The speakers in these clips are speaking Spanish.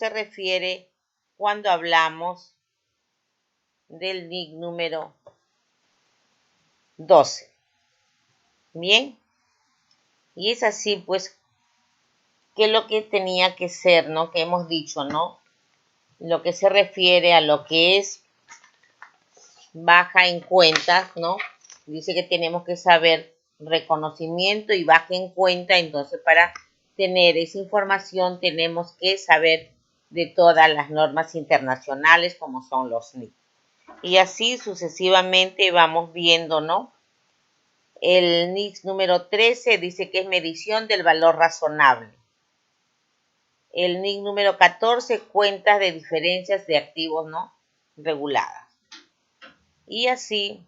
se refiere cuando hablamos del NIC número 12. Bien, y es así pues que lo que tenía que ser, ¿no? Que hemos dicho, ¿no? Lo que se refiere a lo que es baja en cuentas, ¿no? Dice que tenemos que saber reconocimiento y baja en cuenta, entonces para tener esa información tenemos que saber de todas las normas internacionales como son los NIC. Y así sucesivamente vamos viendo, ¿no? El NIC número 13 dice que es medición del valor razonable. El NIC número 14, cuentas de diferencias de activos no reguladas. Y así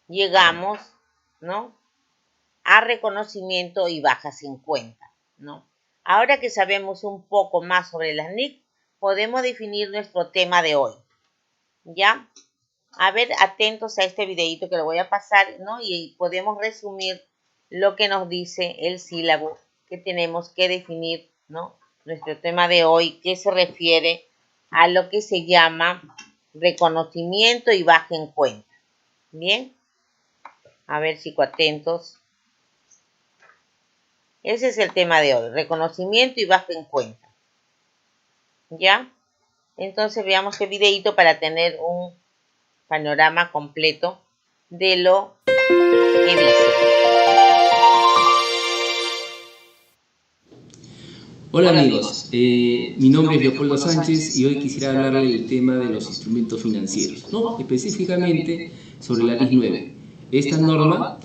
llegamos, ¿no? A reconocimiento y bajas en cuenta, ¿no? Ahora que sabemos un poco más sobre las NIC, podemos definir nuestro tema de hoy, ¿ya? A ver, atentos a este videito que lo voy a pasar, ¿no? Y podemos resumir lo que nos dice el sílabo que tenemos que definir, ¿no? Nuestro tema de hoy, que se refiere a lo que se llama reconocimiento y baja en cuenta. Bien, a ver, psicoatentos. Ese es el tema de hoy, reconocimiento y baja en cuenta. ¿Ya? Entonces veamos el videito para tener un panorama completo de lo que dice. Hola amigos, mi nombre es Leopoldo Sánchez y hoy quisiera hablarles del tema de los instrumentos financieros, ¿no? Específicamente sobre la NIS 9. Esta norma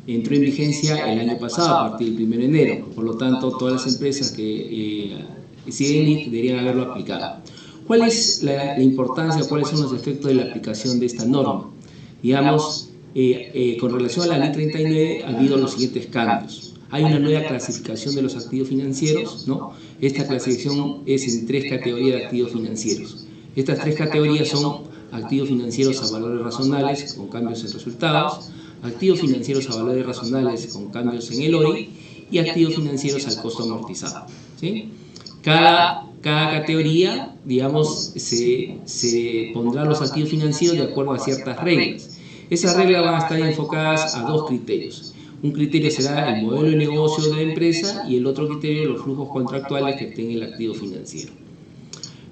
entró en vigencia el año pasado a partir del 1 de enero, por lo tanto todas las empresas que siguen NIC deberían haberlo aplicado. ¿Cuál es la importancia, cuáles son los efectos de la aplicación de esta norma? Digamos, con relación a la NIC 39 ha habido los siguientes cambios. Hay una nueva clasificación de los activos financieros, ¿no? Esta clasificación es en 3 categorías de activos financieros. Estas 3 categorías son activos financieros a valores razonables con cambios en resultados, activos financieros a valores razonables con cambios en el OI y activos financieros al costo amortizado, ¿sí? Cada categoría, digamos, se pondrá los activos financieros de acuerdo a ciertas reglas. Esas reglas van a estar enfocadas a 2 criterios. Un criterio será el modelo de negocio de la empresa y el otro criterio los flujos contractuales que tenga el activo financiero.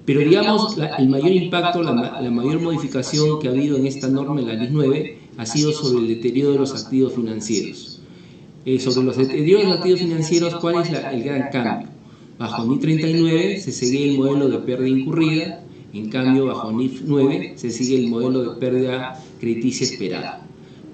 Pero digamos, el mayor impacto, la mayor modificación que ha habido en esta norma, en la NIS 9, ha sido sobre el deterioro de los activos financieros. Sobre los deterioros de los activos financieros, ¿cuál es el gran cambio? Bajo NIS 39 se sigue el modelo de pérdida incurrida, en cambio bajo NIS 9 se sigue el modelo de pérdida crediticia esperada.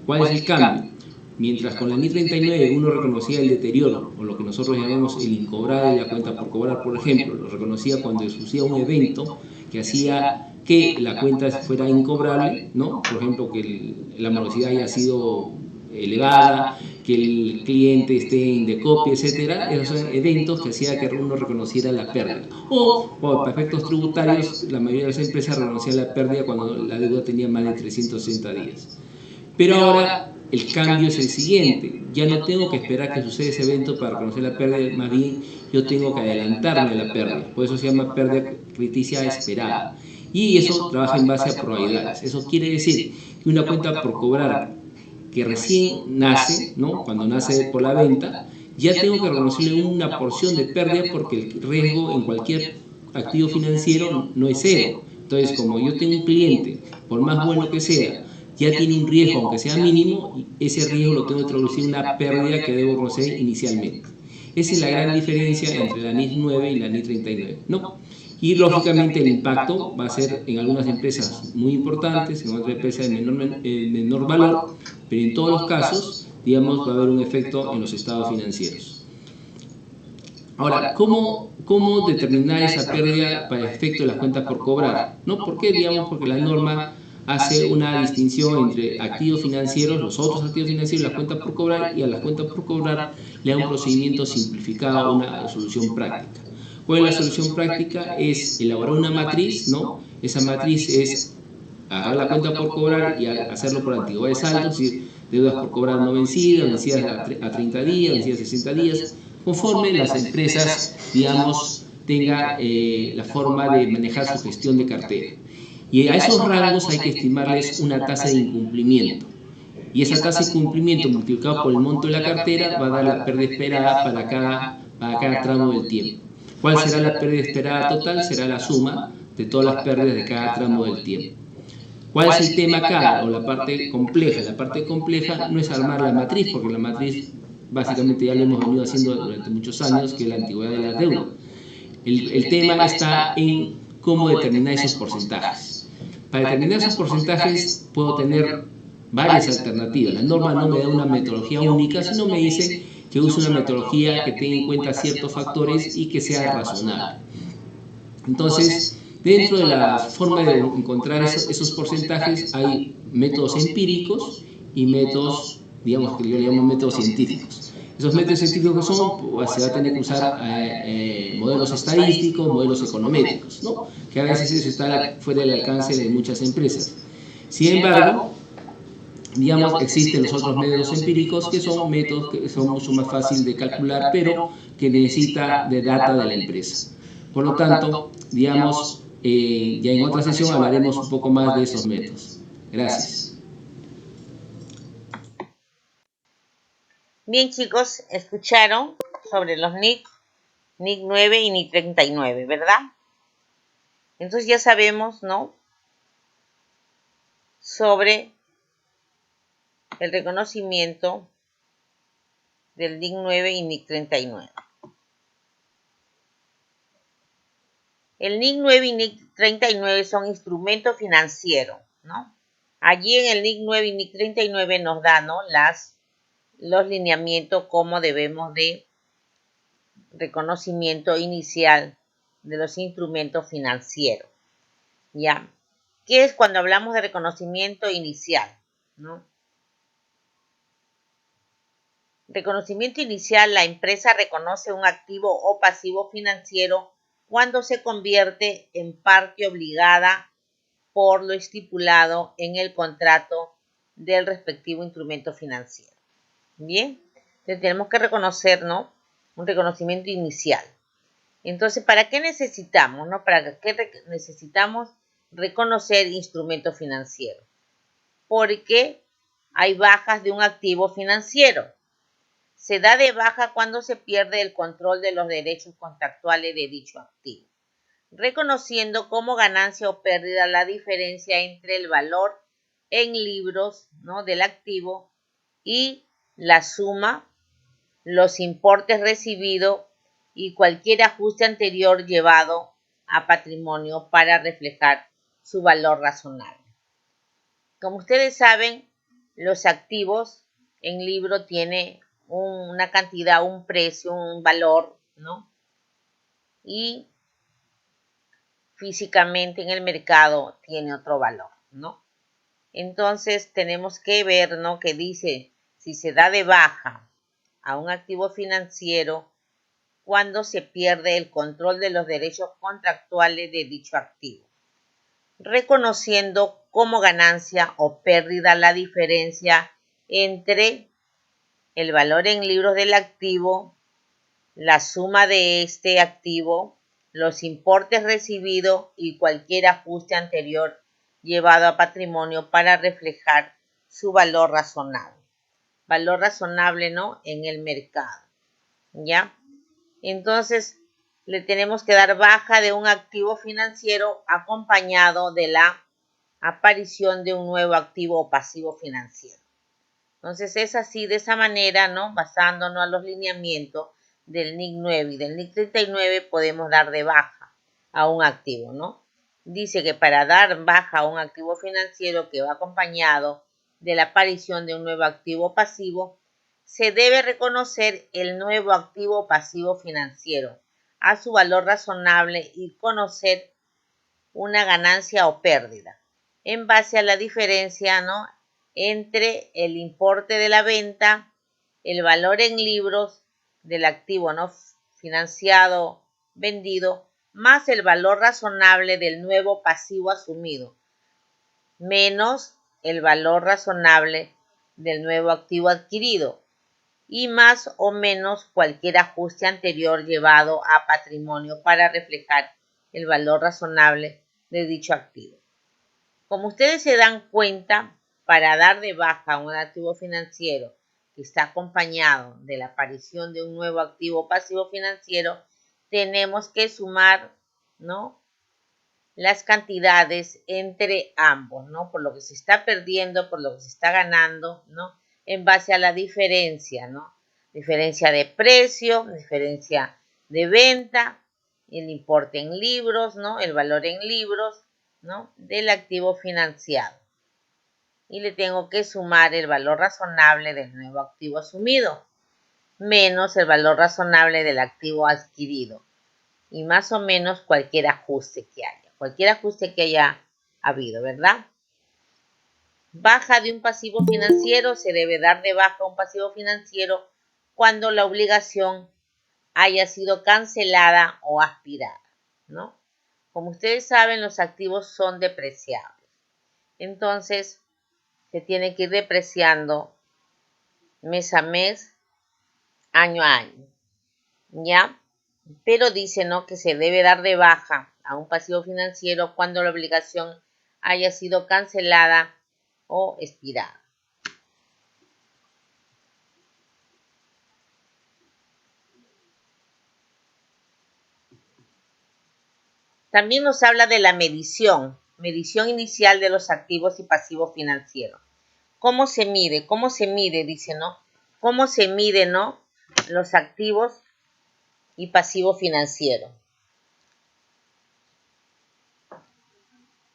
¿Cuál es el cambio? Mientras con la NIS 39 uno reconocía el deterioro, o lo que nosotros llamamos el incobrable de la cuenta por cobrar, por ejemplo, lo reconocía cuando sucedía un evento que hacía que la cuenta fuera incobrable, ¿no? Por ejemplo, que la morosidad haya sido elevada, que el cliente esté en decopia, etcétera. Esos son eventos que hacía que uno reconociera la pérdida. O, para efectos tributarios, la mayoría de las empresas reconocían la pérdida cuando la deuda tenía más de 360 días. Pero ahora el cambio es el siguiente, ya no tengo que esperar que suceda ese evento para reconocer la pérdida, más bien yo tengo que adelantarme a la pérdida, por eso se llama pérdida crediticia esperada. Y eso trabaja en base a probabilidades, eso quiere decir que una cuenta por cobrar que recién nace, ¿no? Cuando nace por la venta, ya tengo que reconocerle una porción de pérdida porque el riesgo en cualquier activo financiero no es cero. Entonces, como yo tengo un cliente, por más bueno que sea, ya tiene un riesgo, aunque sea mínimo, ese riesgo lo tengo que traducir en una pérdida que debo conocer inicialmente. Esa es la gran diferencia entre la NIS 9 y la NIS 39, ¿no? Y lógicamente el impacto va a ser en algunas empresas muy importantes, en otras empresas de menor valor, pero en todos los casos, digamos, va a haber un efecto en los estados financieros. Ahora, ¿cómo determinar esa pérdida para el efecto de las cuentas por cobrar? ¿No? ¿Por qué? Digamos, porque la norma hace una distinción entre activos financieros, los otros activos financieros, las cuentas por cobrar, y a las cuentas por cobrar le da un procedimiento simplificado, una solución práctica. ¿Cuál es la solución práctica? Es elaborar una matriz, ¿no? Esa matriz es agarrar la cuenta por cobrar y hacerlo por antigüedad de saldo, es decir, deudas por cobrar no vencidas a 30 días, vencidas a 60 días, conforme las empresas, digamos, tenga la forma de manejar su gestión de cartera. Y a esos rangos hay que estimarles una tasa de incumplimiento. Y esa tasa de incumplimiento multiplicado por el monto de la cartera va a dar la pérdida esperada para cada tramo del tiempo. ¿Cuál será la pérdida esperada total? Será la suma de todas las pérdidas de cada tramo del tiempo. ¿Cuál es el tema acá? O la parte compleja. La parte compleja no es armar la matriz, porque la matriz básicamente ya lo hemos venido haciendo durante muchos años, que es la antigüedad de la deuda. El tema está en cómo determinar esos porcentajes. Para determinar esos porcentajes puedo tener varias alternativas. La norma no me da una metodología única, sino me dice que use una metodología que tenga en cuenta ciertos factores y que sea razonable. Entonces, dentro de la forma de encontrar esos porcentajes hay métodos empíricos y métodos, digamos que yo le llamo métodos científicos. Esos métodos científicos se va a tener que usar modelos estadísticos, modelos econométricos, ¿no? Que a veces eso está fuera del alcance de muchas empresas. Sin embargo, digamos, existen los otros métodos empíricos que son métodos que son mucho más fáciles de calcular, pero que necesita de data de la empresa. Por lo tanto, digamos, ya en otra sesión hablaremos un poco más de esos métodos. Gracias. Bien, chicos, escucharon sobre los NIC 9 y NIC 39, ¿verdad? Entonces ya sabemos, ¿no?, sobre el reconocimiento del NIC 9 y NIC 39. El NIC 9 y NIC 39 son instrumentos financieros, ¿no? Allí en el NIC 9 y NIC 39 nos dan, ¿no?, los lineamientos, cómo debemos de reconocimiento inicial de los instrumentos financieros. ¿Ya? ¿Qué es cuando hablamos de reconocimiento inicial? ¿No? Reconocimiento inicial, la empresa reconoce un activo o pasivo financiero cuando se convierte en parte obligada por lo estipulado en el contrato del respectivo instrumento financiero. Bien, entonces tenemos que reconocer, ¿no?, un reconocimiento inicial. Entonces, ¿para qué necesitamos, no? ¿Para qué necesitamos reconocer instrumentos financieros? Porque hay bajas de un activo financiero. Se da de baja cuando se pierde el control de los derechos contractuales de dicho activo, reconociendo como ganancia o pérdida la diferencia entre el valor en libros, ¿no?, del activo y la suma, los importes recibidos y cualquier ajuste anterior llevado a patrimonio para reflejar su valor razonable. Como ustedes saben, los activos en libro tienen una cantidad, un precio, un valor, ¿no? Y físicamente en el mercado tiene otro valor, ¿no? Entonces tenemos que ver, ¿no?, que dice si se da de baja a un activo financiero cuando se pierde el control de los derechos contractuales de dicho activo, reconociendo como ganancia o pérdida la diferencia entre el valor en libros del activo, la suma de este activo, los importes recibidos y cualquier ajuste anterior llevado a patrimonio para reflejar su valor razonable. Valor razonable, ¿no?, en el mercado. ¿Ya? Entonces, le tenemos que dar baja de un activo financiero acompañado de la aparición de un nuevo activo o pasivo financiero. Entonces, es así, de esa manera, ¿no?, basándonos a los lineamientos del NIC 9 y del NIC 39, podemos dar de baja a un activo, ¿no? Dice que para dar baja a un activo financiero que va acompañado de la aparición de un nuevo activo pasivo, se debe reconocer el nuevo activo pasivo financiero a su valor razonable y conocer una ganancia o pérdida en base a la diferencia, ¿no?, entre el importe de la venta, el valor en libros del activo no financiado vendido, más el valor razonable del nuevo pasivo asumido, menos el valor razonable del nuevo activo adquirido, y más o menos cualquier ajuste anterior llevado a patrimonio para reflejar el valor razonable de dicho activo. Como ustedes se dan cuenta, para dar de baja un activo financiero que está acompañado de la aparición de un nuevo activo pasivo financiero, tenemos que sumar, ¿no?, las cantidades entre ambos, ¿no? Por lo que se está perdiendo, por lo que se está ganando, ¿no? En base a la diferencia, ¿no? Diferencia de precio, diferencia de venta, el importe en libros, ¿no? El valor en libros, ¿no?, del activo financiado. Y le tengo que sumar el valor razonable del nuevo activo asumido, menos el valor razonable del activo adquirido, y más o menos cualquier ajuste que haya habido, ¿verdad? Baja de un pasivo financiero, se debe dar de baja un pasivo financiero cuando la obligación haya sido cancelada o aspirada, ¿no? Como ustedes saben, los activos son depreciables. Entonces, se tiene que ir depreciando mes a mes, año a año, ¿ya? Pero dice, ¿no?, que se debe dar de baja a un pasivo financiero cuando la obligación haya sido cancelada o expirada. También nos habla de la medición inicial de los activos y pasivos financieros. ¿Cómo se mide? ¿Cómo se mide? Dice, ¿no? ¿Cómo se mide, no?, los activos y pasivos financieros.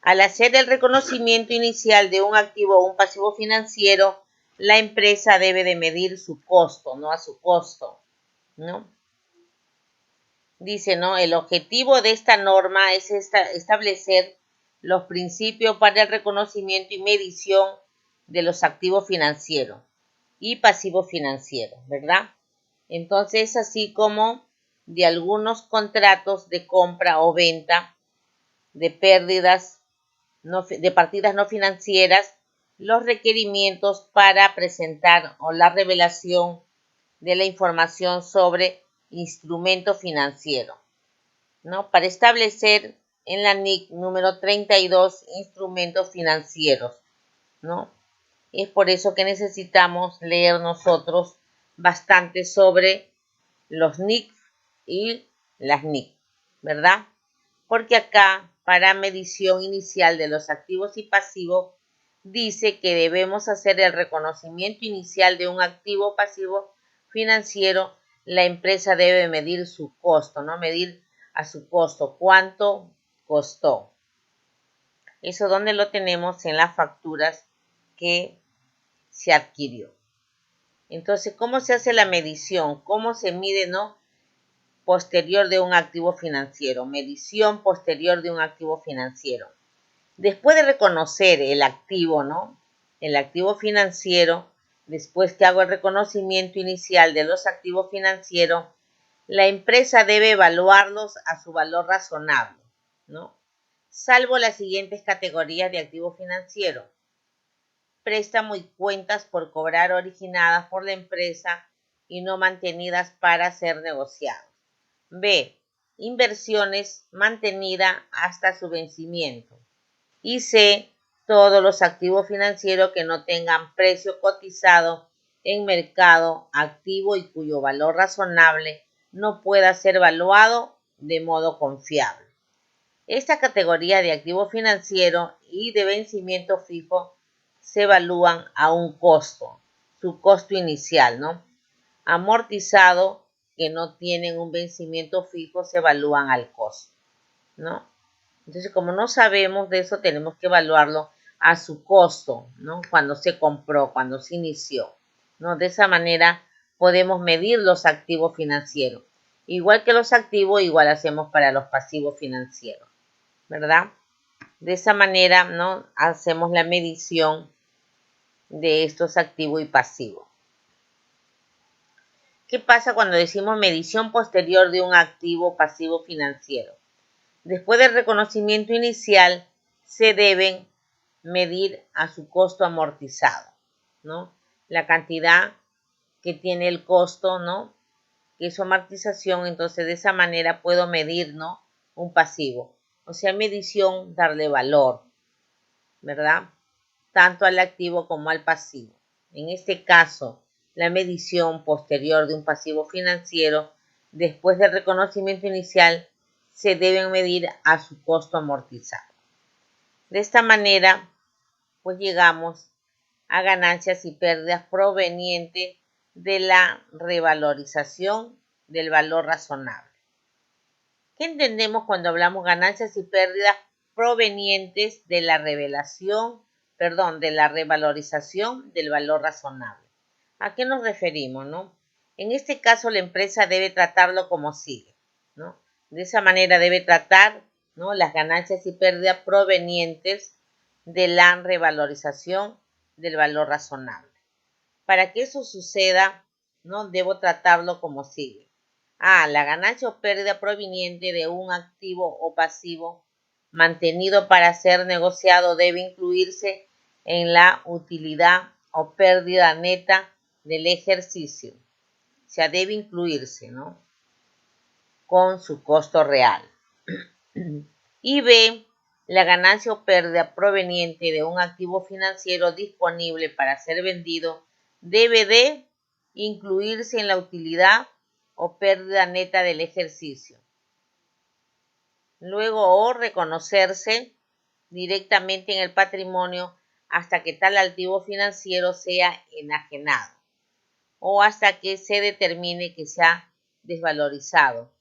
Al hacer el reconocimiento inicial de un activo o un pasivo financiero, la empresa debe de medir su costo, ¿no? A su costo, ¿no? Dice, ¿no?, el objetivo de esta norma es establecer los principios para el reconocimiento y medición de los activos financieros y pasivos financieros, ¿verdad? Entonces, así como de algunos contratos de compra o venta, de pérdidas, de partidas no financieras, los requerimientos para presentar o la revelación de la información sobre instrumento financiero, ¿no?, para establecer en la NIC número 32 instrumentos financieros, ¿no? Es por eso que necesitamos leer nosotros bastante sobre los NIC y las NIC, ¿verdad? Porque acá, para medición inicial de los activos y pasivos, dice que debemos hacer el reconocimiento inicial de un activo pasivo financiero. La empresa debe medir su costo, ¿no? Medir a su costo cuánto costó. Eso donde lo tenemos en las facturas que se adquirió. Entonces, ¿cómo se hace la medición? ¿Cómo se mide, no?, posterior de un activo financiero? Medición posterior de un activo financiero. Después de reconocer el activo, ¿no?, el activo financiero, después que hago el reconocimiento inicial de los activos financieros, la empresa debe evaluarlos a su valor razonable, ¿no?, salvo las siguientes categorías de activo financiero: préstamo y cuentas por cobrar originadas por la empresa y no mantenidas para ser negociados. B. Inversiones mantenidas hasta su vencimiento. Y C. Todos los activos financieros que no tengan precio cotizado en mercado activo y cuyo valor razonable no pueda ser evaluado de modo confiable. Esta categoría de activo financiero y de vencimiento fijo se evalúan a un costo, su costo inicial, ¿no? Amortizado, que no tienen un vencimiento fijo, se evalúan al costo, ¿no? Entonces, como no sabemos de eso, tenemos que evaluarlo a su costo, ¿no?, cuando se compró, cuando se inició, ¿no? De esa manera podemos medir los activos financieros. Igual que los activos, igual hacemos para los pasivos financieros, ¿verdad? De esa manera, ¿no?, hacemos la medición de estos activos y pasivos. ¿Qué pasa cuando decimos medición posterior de un activo pasivo financiero? Después del reconocimiento inicial, se deben medir a su costo amortizado, ¿no?, la cantidad que tiene el costo, ¿no? Que es su amortización, entonces de esa manera puedo medir, ¿no? Un pasivo. O sea, medición, darle valor, ¿verdad? Tanto al activo como al pasivo. En este caso, la medición posterior de un pasivo financiero, después del reconocimiento inicial, se deben medir a su costo amortizado. De esta manera, pues llegamos a ganancias y pérdidas provenientes de la revalorización del valor razonable. ¿Qué entendemos cuando hablamos ganancias y pérdidas provenientes de la de la revalorización del valor razonable? ¿A qué nos referimos, no? En este caso, la empresa debe tratarlo como sigue, ¿no? De esa manera debe tratar, ¿no?, las ganancias y pérdidas provenientes de la revalorización del valor razonable. Para que eso suceda, ¿no?, debo tratarlo como sigue. La ganancia o pérdida proveniente de un activo o pasivo mantenido para ser negociado debe incluirse en la utilidad o pérdida neta del ejercicio. O sea, debe incluirse, ¿no?, con su costo real. Y B, la ganancia o pérdida proveniente de un activo financiero disponible para ser vendido debe de incluirse en la utilidad o pérdida neta del ejercicio. Luego, o reconocerse directamente en el patrimonio hasta que tal activo financiero sea enajenado o hasta que se determine que se ha desvalorizado,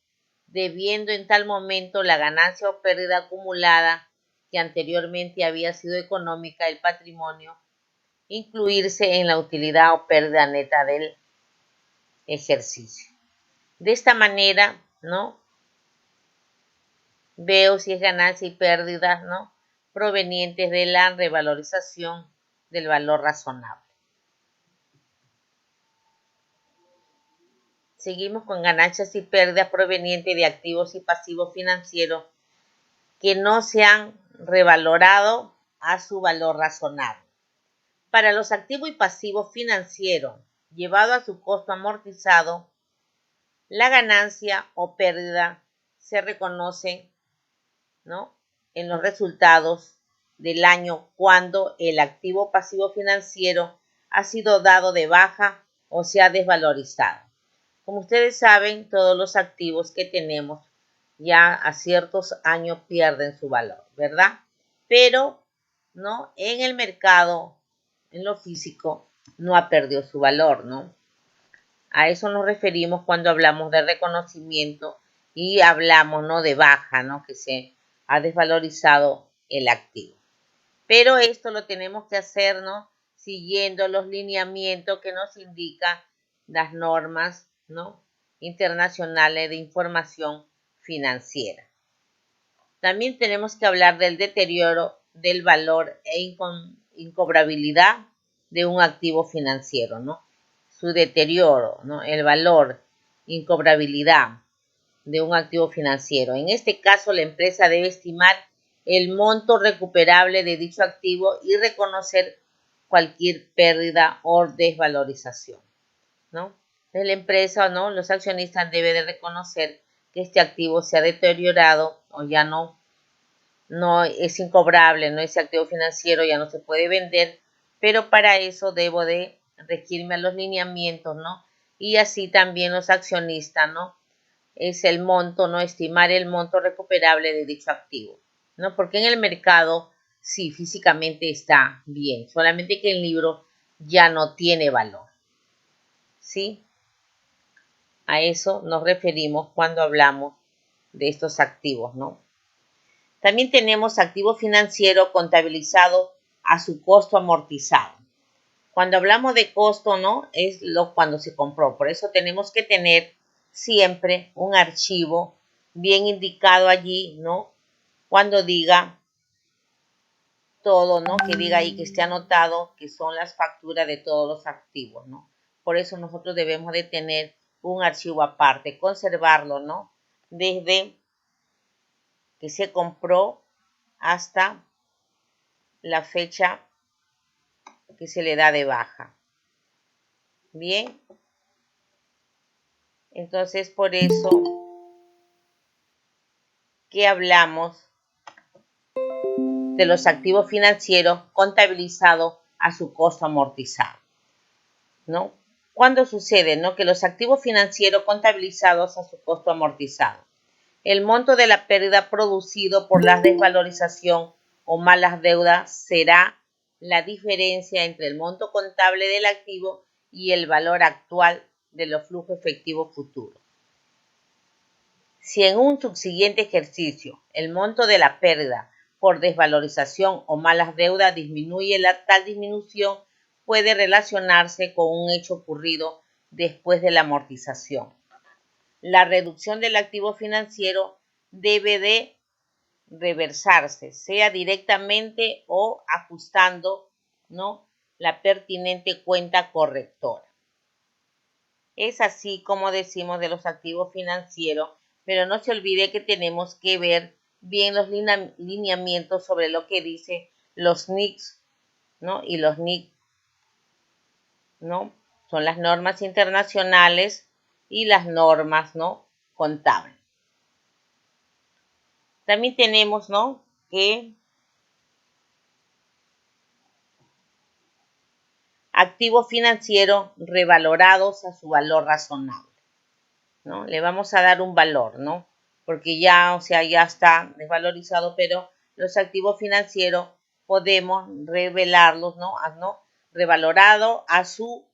debiendo en tal momento la ganancia o pérdida acumulada que anteriormente había sido económica del patrimonio incluirse en la utilidad o pérdida neta del ejercicio. De esta manera, ¿no?, veo si es ganancia y pérdida, ¿no?, provenientes de la revalorización del valor razonable. Seguimos con ganancias y pérdidas provenientes de activos y pasivos financieros que no se han revalorado a su valor razonable. Para los activos y pasivos financieros llevado a su costo amortizado, la ganancia o pérdida se reconoce, ¿no?, en los resultados del año cuando el activo pasivo financiero ha sido dado de baja o se ha desvalorizado. Como ustedes saben, todos los activos que tenemos ya a ciertos años pierden su valor, ¿verdad? Pero, ¿no?, en el mercado, en lo físico, no ha perdido su valor, ¿no? A eso nos referimos cuando hablamos de reconocimiento y hablamos, ¿no?, de baja, ¿no?, que se ha desvalorizado el activo. Pero esto lo tenemos que hacer, ¿no?, siguiendo los lineamientos que nos indican las normas, ¿no?, internacionales de información financiera. También tenemos que hablar del deterioro del valor e incobrabilidad de un activo financiero, ¿no? Su deterioro, ¿no?, el valor, incobrabilidad de un activo financiero. En este caso, la empresa debe estimar el monto recuperable de dicho activo y reconocer cualquier pérdida o desvalorización, ¿no? Entonces, la empresa, ¿no?, los accionistas deben de reconocer que este activo se ha deteriorado o ya no es incobrable, no, ese activo financiero ya no se puede vender, pero para eso debo de regirme a los lineamientos, ¿no? Y así también los accionistas, ¿no? Es el monto, ¿no?, estimar el monto recuperable de dicho activo, ¿no? Porque en el mercado sí, físicamente está bien, solamente que el libro ya no tiene valor, ¿sí? A eso nos referimos cuando hablamos de estos activos, ¿no? También tenemos activo financiero contabilizado a su costo amortizado. Cuando hablamos de costo, ¿no?, es cuando se compró. Por eso tenemos que tener siempre un archivo bien indicado allí, ¿no?, cuando diga todo, ¿no?, que diga ahí, que esté anotado que son las facturas de todos los activos, ¿no? Por eso nosotros debemos de tener un archivo aparte, conservarlo, ¿no?, desde que se compró hasta la fecha que se le da de baja. Bien, Entonces, por eso que hablamos de los activos financieros contabilizados a su costo amortizado, ¿no? ¿Cuándo sucede, no? Que los activos financieros contabilizados a su costo amortizado. El monto de la pérdida producido por la desvalorización o malas deudas será la diferencia entre el monto contable del activo y el valor actual de los flujos efectivos futuros. Si en un subsiguiente ejercicio el monto de la pérdida por desvalorización o malas deudas disminuye, tal disminución puede relacionarse con un hecho ocurrido después de la amortización. La reducción del activo financiero debe de reversarse, sea directamente o ajustando, ¿no?, la pertinente cuenta correctora. Es así como decimos de los activos financieros, pero no se olvide que tenemos que ver bien los lineamientos sobre lo que dice los NICs, ¿no? Y los NIC, ¿no?, son las normas internacionales y las normas, ¿no?, contables. También tenemos, ¿no?, que activos financieros revalorados a su valor razonable, ¿no? Le vamos a dar un valor, ¿no? Porque ya, o sea, ya está desvalorizado, pero los activos financieros podemos revelarlos, ¿no? Revalorado a su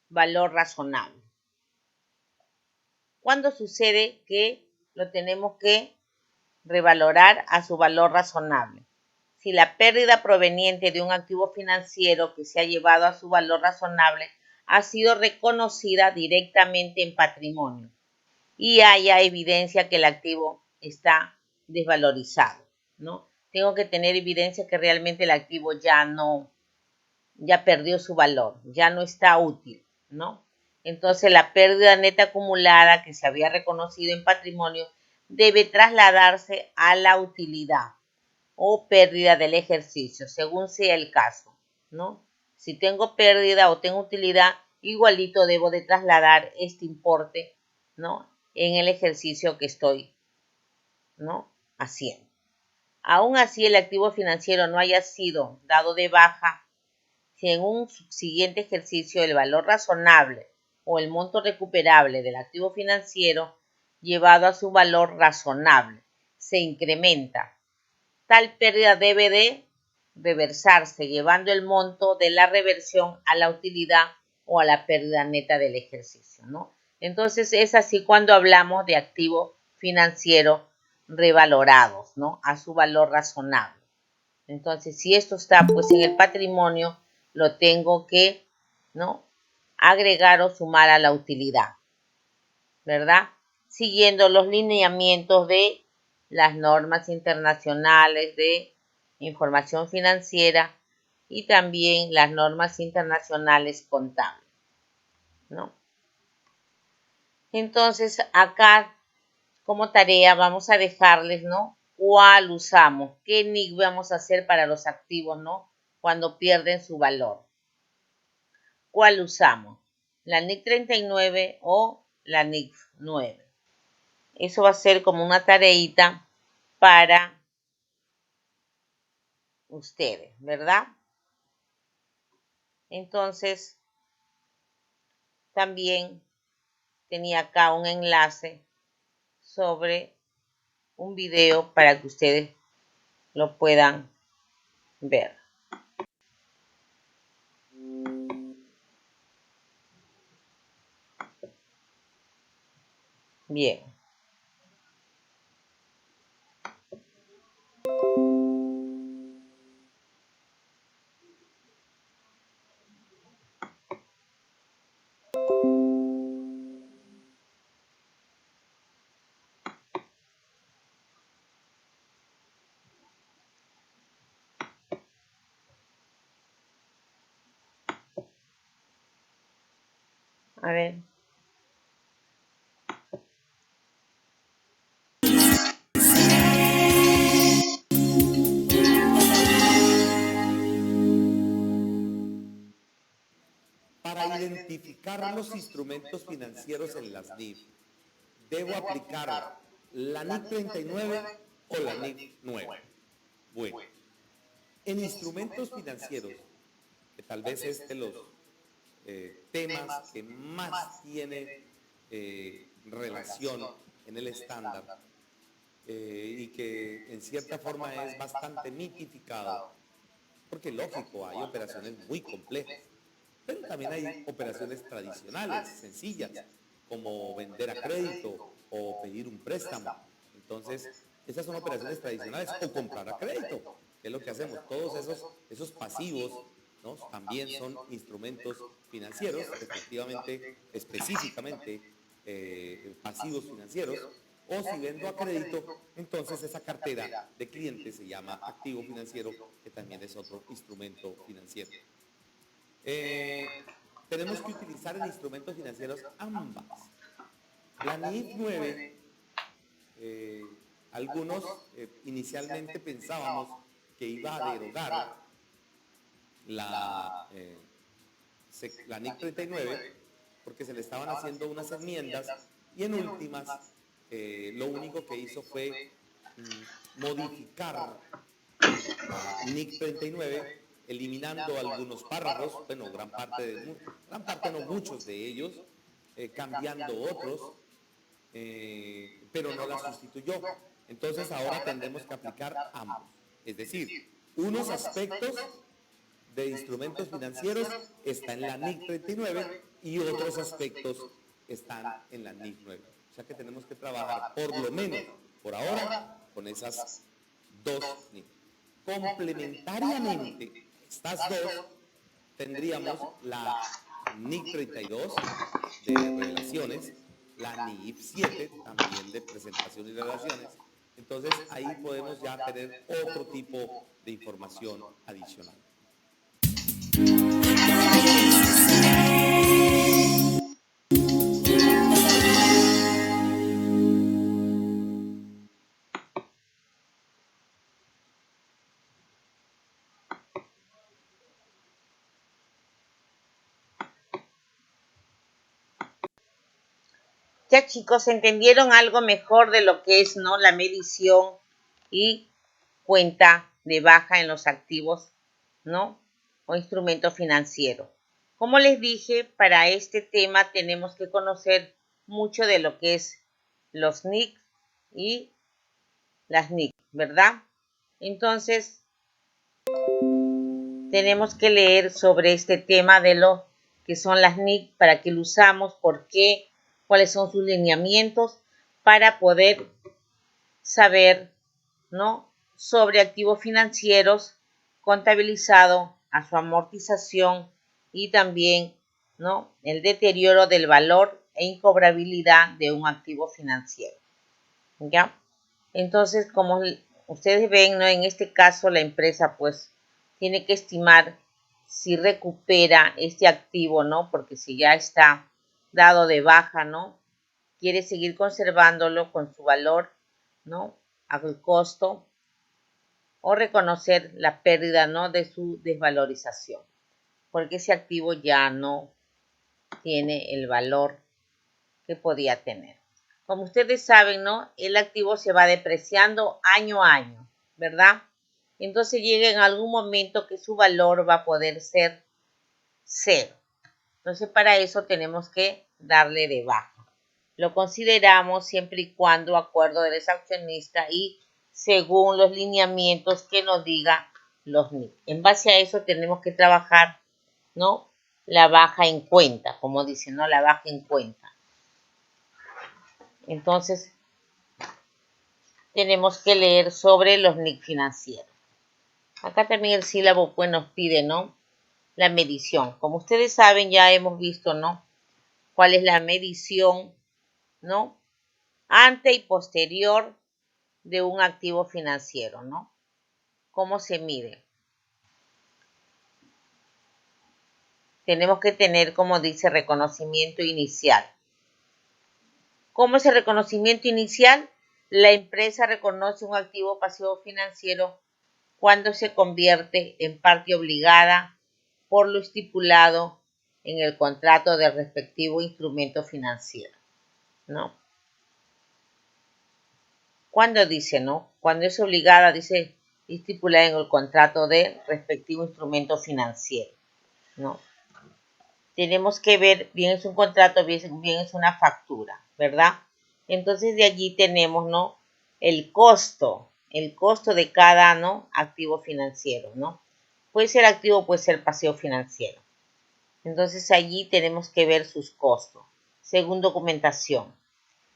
valor razonable. ¿Cuándo sucede que lo tenemos que revalorar a su valor razonable? Si la pérdida proveniente de un activo financiero que se ha llevado a su valor razonable ha sido reconocida directamente en patrimonio y haya evidencia que el activo está desvalorizado, ¿no? Tengo que tener evidencia que realmente el activo ya perdió su valor, ya no está útil, ¿no? Entonces la pérdida neta acumulada que se había reconocido en patrimonio debe trasladarse a la utilidad o pérdida del ejercicio, según sea el caso, ¿no? Si tengo pérdida o tengo utilidad, igualito debo de trasladar este importe, ¿no?, en el ejercicio que estoy, ¿no?, haciendo. Aún así, el activo financiero no haya sido dado de baja, si en un siguiente ejercicio el valor razonable o el monto recuperable del activo financiero llevado a su valor razonable se incrementa, tal pérdida debe de reversarse, llevando el monto de la reversión a la utilidad o a la pérdida neta del ejercicio, ¿no? Entonces es así cuando hablamos de activos financieros revalorados, ¿no?, a su valor razonable. Entonces, si esto está pues en el patrimonio, lo tengo que, ¿no?, agregar o sumar a la utilidad, ¿verdad? Siguiendo los lineamientos de las normas internacionales de información financiera y también las normas internacionales contables, ¿no? Entonces, acá como tarea vamos a dejarles, ¿no?, cuál usamos, qué NIC vamos a hacer para los activos, ¿no?, cuando pierden su valor. ¿Cuál usamos? ¿La NIC 39 o la NIC 9? Eso va a ser como una tareita para ustedes, ¿verdad? Entonces, también tenía acá un enlace sobre un video para que ustedes lo puedan ver. Bien. A ver. Para identificar los instrumentos financieros en las NIF, ¿debo aplicar la NIC 39 o la NIC 9? Bueno, en instrumentos financieros, que tal vez es de los temas que más tiene relación en el estándar y que en cierta forma es bastante mitificado, porque lógico, hay operaciones muy complejas, pero también hay operaciones tradicionales, sencillas, como vender a crédito o pedir un préstamo. Entonces, esas son operaciones tradicionales, o comprar a crédito, que es lo que hacemos. Todos esos pasivos, ¿no?, también son instrumentos financieros, efectivamente, específicamente pasivos financieros. O si vendo a crédito, entonces esa cartera de clientes se llama activo financiero, que también es otro instrumento financiero. Tenemos que utilizar en instrumentos financieros ambas. La NIF 9, algunos inicialmente pensábamos que iba a derogar la NIC 39 porque se le estaban haciendo unas enmiendas y en últimas lo único que hizo fue modificar la NIC 39 eliminando algunos párrafos, bueno, gran parte no, muchos de ellos, cambiando otros, pero no la sustituyó. Entonces ahora tendremos que aplicar ambos, es decir, unos aspectos de instrumentos financieros está en la NIC 39 y otros aspectos están en la NIC 9. O sea que tenemos que trabajar por lo menos, por ahora, con esas dos NIC. Complementariamente, estas dos, tendríamos la NIC 32 de revelaciones, la NIF 7 también de presentación y revelaciones. Entonces ahí podemos ya tener otro tipo de información adicional. Ya chicos, ¿entendieron algo mejor de lo que es, ¿no?, la medición y cuenta de baja en los activos, ¿no?, o instrumento financiero? Como les dije, para este tema tenemos que conocer mucho de lo que es los NIC y las NIC, ¿verdad? Entonces, tenemos que leer sobre este tema de lo que son las NIC, para qué lo usamos, por qué, cuáles son sus lineamientos, para poder saber, ¿no?, sobre activos financieros contabilizado a su amortización y también, ¿no?, el deterioro del valor e incobrabilidad de un activo financiero. ¿Ya? Entonces, como ustedes ven, ¿no?, en este caso la empresa pues tiene que estimar si recupera este activo, ¿no? Porque si ya está dado de baja, ¿no?, quiere seguir conservándolo con su valor, ¿no?, al costo, o reconocer la pérdida, ¿no?, de su desvalorización, porque ese activo ya no tiene el valor que podía tener. Como ustedes saben, ¿no?, el activo se va depreciando año a año, ¿verdad? Entonces llega en algún momento que su valor va a poder ser cero. Entonces para eso tenemos que darle de baja. Lo consideramos siempre y cuando acuerdo del accionista y según los lineamientos que nos diga los NIC. En base a eso tenemos que trabajar, ¿no?, la baja en cuenta, como dicen, ¿no?, la baja en cuenta. Entonces, tenemos que leer sobre los NIC financieros. Acá también el sílabo pues nos pide, ¿no?, la medición. Como ustedes saben, ya hemos visto, ¿no?, cuál es la medición, ¿no?, ante y posterior de un activo financiero, ¿no? ¿Cómo se mide? Tenemos que tener, como dice, reconocimiento inicial. ¿Cómo es el reconocimiento inicial? La empresa reconoce un activo pasivo financiero cuando se convierte en parte obligada por lo estipulado en el contrato del respectivo instrumento financiero, ¿no? Cuando dice, ¿no? Cuando es obligada, dice, estipulada en el contrato del respectivo instrumento financiero, ¿no? Tenemos que ver, bien es un contrato, bien es una factura, ¿verdad? Entonces de allí tenemos, ¿no? El costo de cada, ¿no? Activo financiero, ¿no? Puede ser activo, puede ser pasivo financiero. Entonces allí tenemos que ver sus costos, según documentación.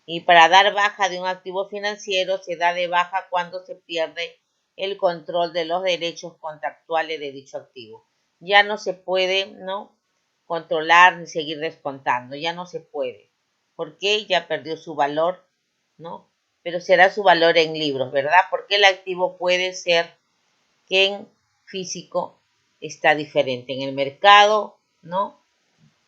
Y para dar baja de un activo financiero se da de baja cuando se pierde el control de los derechos contractuales de dicho activo. Ya no se puede, ¿no? Controlar ni seguir descontando, ya no se puede. Porque ya perdió su valor, ¿no? Pero será su valor en libros, ¿verdad? Porque el activo puede ser que en físico está diferente. En el mercado, ¿no?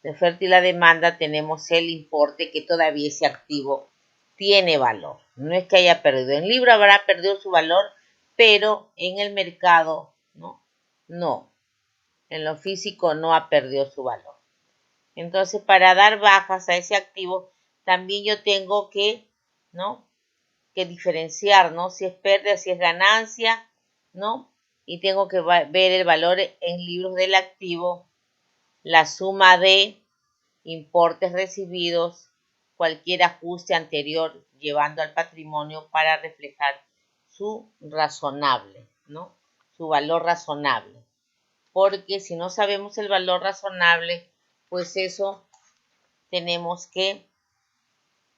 De oferta y la demanda tenemos el importe que todavía ese activo tiene valor. No es que haya perdido. En libro habrá perdido su valor, pero en el mercado, ¿no? No. En lo físico no ha perdido su valor. Entonces, para dar bajas a ese activo, también yo tengo que, ¿no? Que diferenciar, ¿no? Si es pérdida, si es ganancia, ¿no? Y tengo que ver el valor en libros del activo, la suma de importes recibidos, cualquier ajuste anterior llevando al patrimonio para reflejar su razonable, ¿no? Su valor razonable. Porque si no sabemos el valor razonable, pues eso tenemos que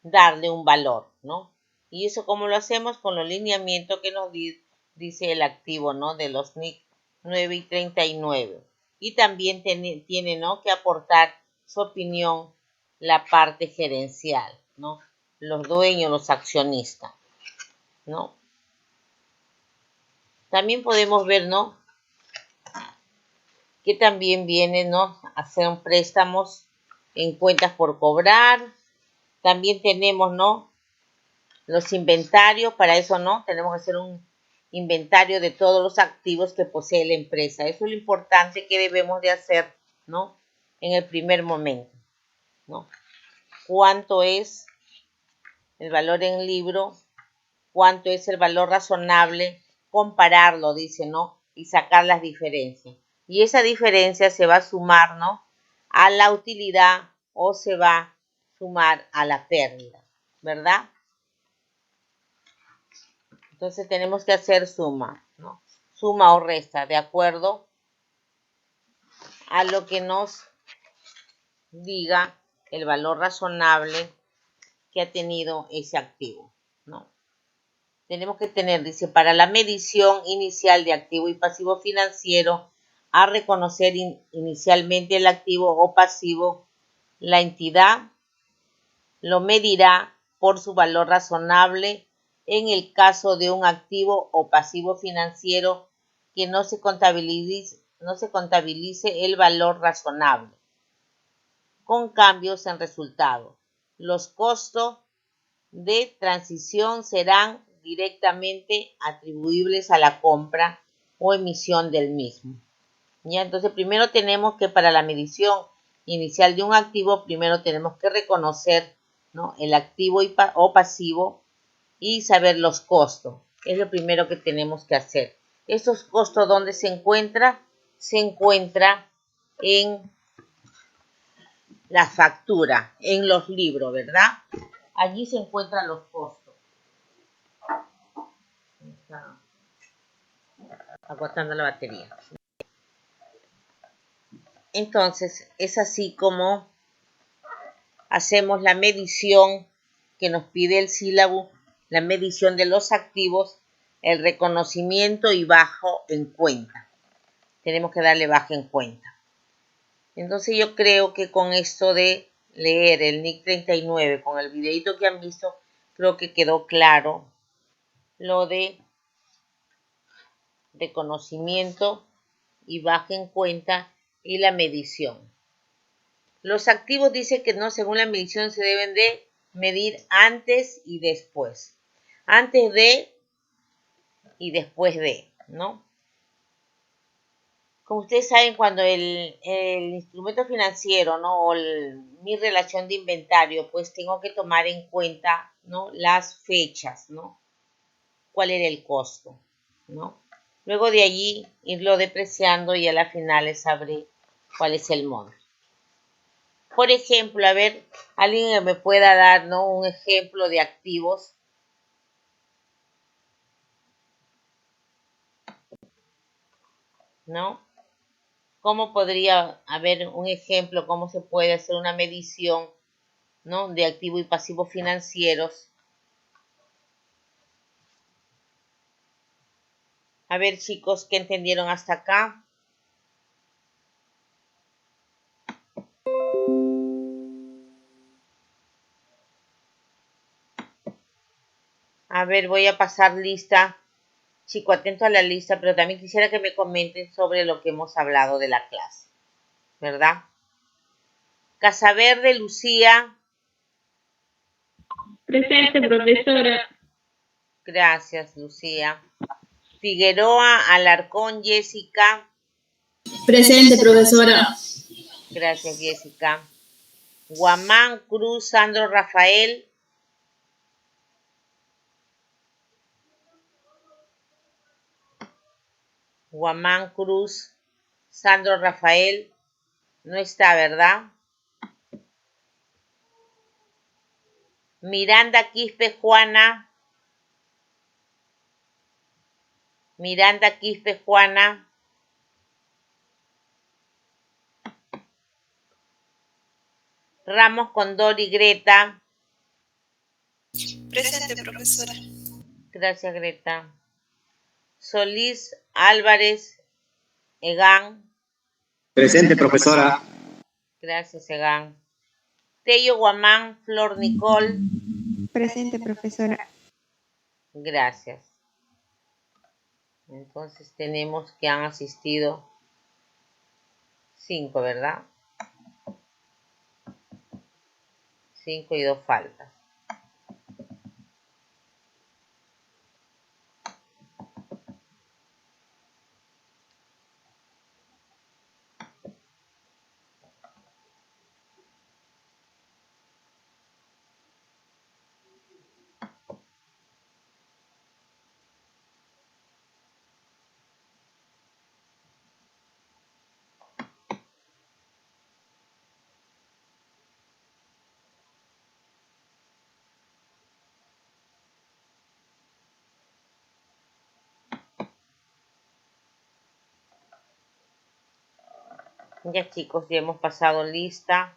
darle un valor, ¿no? Y eso cómo lo hacemos con los lineamientos que nos dice el activo, ¿no? De los NIC 9 y 39. Y también tiene, ¿no? Que aportar su opinión la parte gerencial, ¿no? Los dueños, los accionistas, ¿no? También podemos ver, ¿no? Que también viene, ¿no? Hacer préstamos en cuentas por cobrar. También tenemos, ¿no? Los inventarios, para eso, ¿no? Tenemos que hacer un inventario de todos los activos que posee la empresa. Eso es lo importante que debemos de hacer, ¿no? En el primer momento, ¿no? ¿Cuánto es el valor en libro? ¿Cuánto es el valor razonable? Compararlo, dice, ¿no? Y sacar las diferencias. Y esa diferencia se va a sumar, ¿no? A la utilidad o se va a sumar a la pérdida, ¿verdad? Entonces tenemos que hacer suma, ¿no? Suma o resta, de acuerdo a lo que nos diga el valor razonable que ha tenido ese activo, ¿no? Tenemos que tener, dice, para la medición inicial de activo y pasivo financiero, a reconocer inicialmente el activo o pasivo, la entidad lo medirá por su valor razonable en el caso de un activo o pasivo financiero que no se contabilice el valor razonable, con cambios en resultado. Los costos de transición serán directamente atribuibles a la compra o emisión del mismo. ¿Ya? Entonces, primero tenemos que para la medición inicial de un activo, primero tenemos que reconocer, ¿no? El activo o pasivo y saber los costos. Es lo primero que tenemos que hacer. ¿Estos costos dónde se encuentra? Se encuentra en la factura, en los libros, ¿verdad? Allí se encuentran los costos. Está agotando la batería. Entonces, es así como hacemos la medición que nos pide el sílabo, la medición de los activos, el reconocimiento y bajo en cuenta. Tenemos que darle baja en cuenta. Entonces yo creo que con esto de leer el NIC 39, con el videito que han visto, creo que quedó claro lo de reconocimiento y baja en cuenta y la medición. Los activos dice que no, según la medición se deben de medir antes y después. Antes de y después de, ¿no? como ustedes saben, cuando el instrumento financiero, ¿no? O mi relación de inventario, pues tengo que tomar en cuenta, ¿no? Las fechas, ¿no? Cuál era el costo, ¿no? Luego de allí irlo depreciando y a la final sabré cuál es el monto. Por ejemplo, a ver, alguien que me pueda dar, ¿no? Un ejemplo de activos. ¿No? ¿Cómo podría haber un ejemplo, cómo se puede hacer una medición, ¿no? De activo y pasivo financieros? A ver, chicos, ¿qué entendieron hasta acá? A ver, voy a pasar lista. Chico, atento a la lista, pero también quisiera que me comenten sobre lo que hemos hablado de la clase, ¿verdad? Casaverde, Lucía. Presente, profesora. Gracias, Lucía. Figueroa, Alarcón, Jessica. Presente, profesora. Gracias, Jessica. Guamán, Cruz, Sandro, Rafael. Guamán, Cruz, Sandro, Rafael. No está, ¿verdad? Miranda, Quispe, Juana. Miranda, Quispe, Juana. Ramos, Condori, Greta. Presente, profesora. Gracias, Greta. Solís, Álvarez, Egan. Presente, profesora. Gracias, Egan. Tello, Guamán, Flor, Nicole. Presente, profesora. Gracias. Entonces tenemos que han asistido 5, ¿verdad? 5 y 2 faltas. Ya, chicos, ya hemos pasado lista.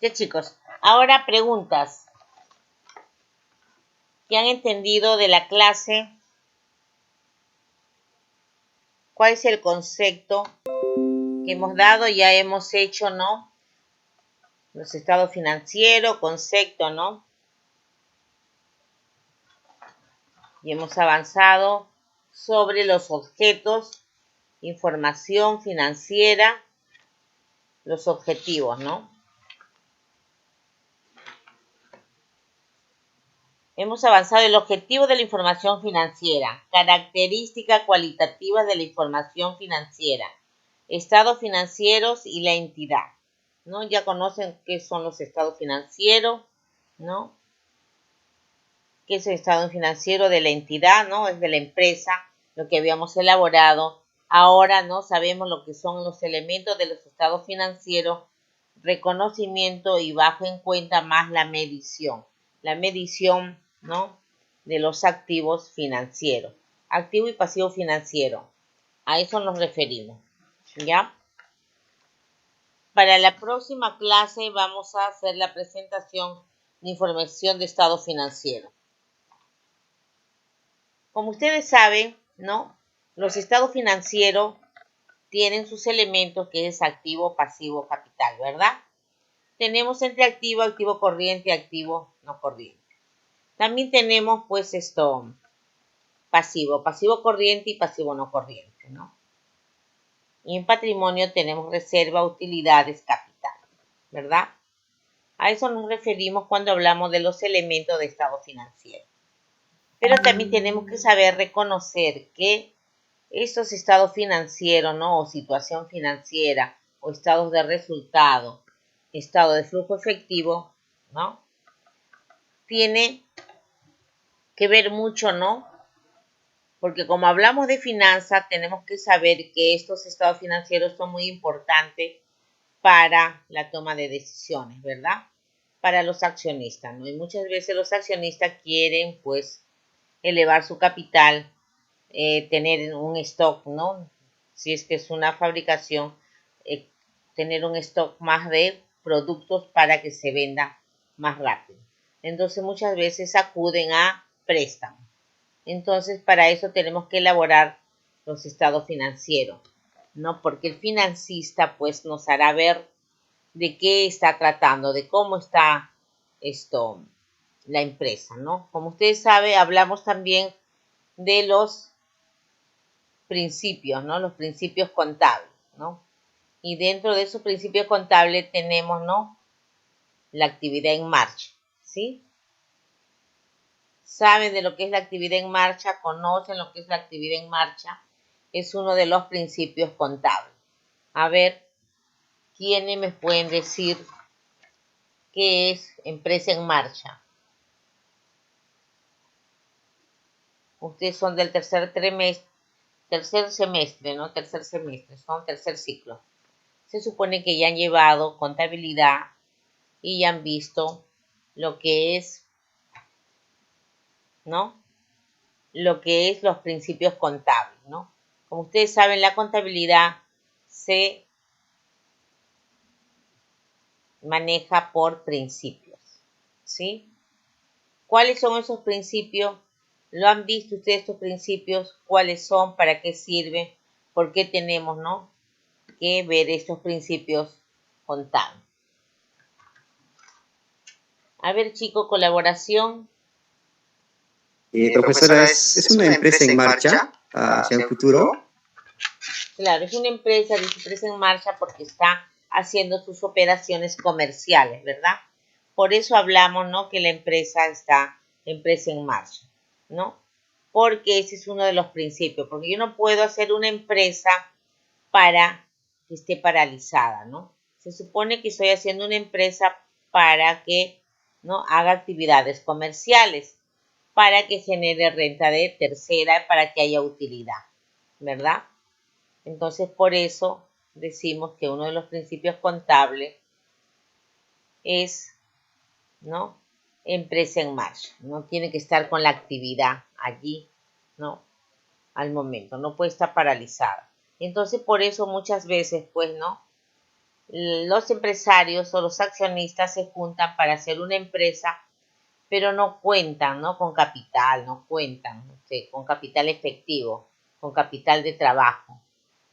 Ya, chicos, ahora preguntas. ¿Qué han entendido de la clase? ¿Cuál es el concepto que hemos dado? Ya hemos hecho, ¿no? Los estados financieros, concepto, ¿no? Y hemos avanzado sobre los objetos, información financiera, los objetivos, ¿no? Hemos avanzado el objetivo de la información financiera, características cualitativas de la información financiera, estados financieros y la entidad, ¿no? Ya conocen qué son los estados financieros, ¿no? ¿Qué es el estado financiero de la entidad, ¿no? Es de la empresa, lo que habíamos elaborado. Ahora, ¿no? Sabemos lo que son los elementos de los estados financieros, reconocimiento y bajo en cuenta más la medición. La medición, ¿no? De los activos financieros. Activo y pasivo financiero. A eso nos referimos, ¿ya? Para la próxima clase vamos a hacer la presentación de información de estado financiero. Como ustedes saben, ¿no? Los estados financieros tienen sus elementos que es activo, pasivo, capital, ¿verdad? Tenemos entre activo, activo corriente, activo no corriente. También tenemos pues pasivo corriente y pasivo no corriente, ¿no? Y en patrimonio tenemos reserva, utilidades, capital, ¿verdad? A eso nos referimos cuando hablamos de los elementos de estado financiero. Pero también tenemos que saber reconocer que estos estados financieros, ¿no? O situación financiera, o estados de resultado, estado de flujo efectivo, ¿no? Tiene que ver mucho, ¿no? Porque como hablamos de finanzas, tenemos que saber que estos estados financieros son muy importantes para la toma de decisiones, ¿verdad? Para los accionistas, ¿no? Y muchas veces los accionistas quieren, pues, elevar su capital, tener un stock, ¿no? Si es que es una fabricación, eh, tener un stock más de productos para que se venda más rápido. Entonces muchas veces acuden a préstamos. Entonces para eso tenemos que elaborar los estados financieros, ¿no? Porque el financista pues nos hará ver de qué está tratando, de cómo está la empresa, ¿no? Como ustedes saben, hablamos también de los principios, ¿no? Los principios contables, ¿no? Y dentro de esos principios contables tenemos, ¿no? La actividad en marcha, ¿sí? Saben de lo que es la actividad en marcha, conocen lo que es la actividad en marcha, es uno de los principios contables. A ver, ¿quiénes me pueden decir qué es empresa en marcha? Ustedes son del tercer semestre, ¿no? Tercer semestre, son tercer ciclo. Se supone que ya han llevado contabilidad y ya han visto lo que es, ¿no? Lo que es los principios contables, ¿no? Como ustedes saben, la contabilidad se maneja por principios, ¿sí? ¿Cuáles son esos principios? ¿Lo han visto ustedes estos principios? ¿Cuáles son? ¿Para qué sirven? ¿Por qué tenemos, no? Que ver estos principios contables. A ver, chicos, colaboración. Profesora, ¿es una empresa en marcha hacia el futuro? Claro, es una empresa en marcha porque está haciendo sus operaciones comerciales, ¿verdad? Por eso hablamos, ¿no? Que la empresa empresa en marcha, ¿no? Porque ese es uno de los principios, porque yo no puedo hacer una empresa para que esté paralizada, ¿no? Se supone que estoy haciendo una empresa para que, ¿no? Haga actividades comerciales, para que genere renta de tercera, para que haya utilidad, ¿verdad? Entonces, por eso decimos que uno de los principios contables es, ¿no? Empresa en marcha. No tiene que estar con la actividad allí, ¿no? Al momento, no puede estar paralizada. Entonces, por eso muchas veces, pues, ¿no? Los empresarios o los accionistas se juntan para hacer una empresa, pero no cuentan, ¿no? Con capital, no cuentan, con capital efectivo, con capital de trabajo.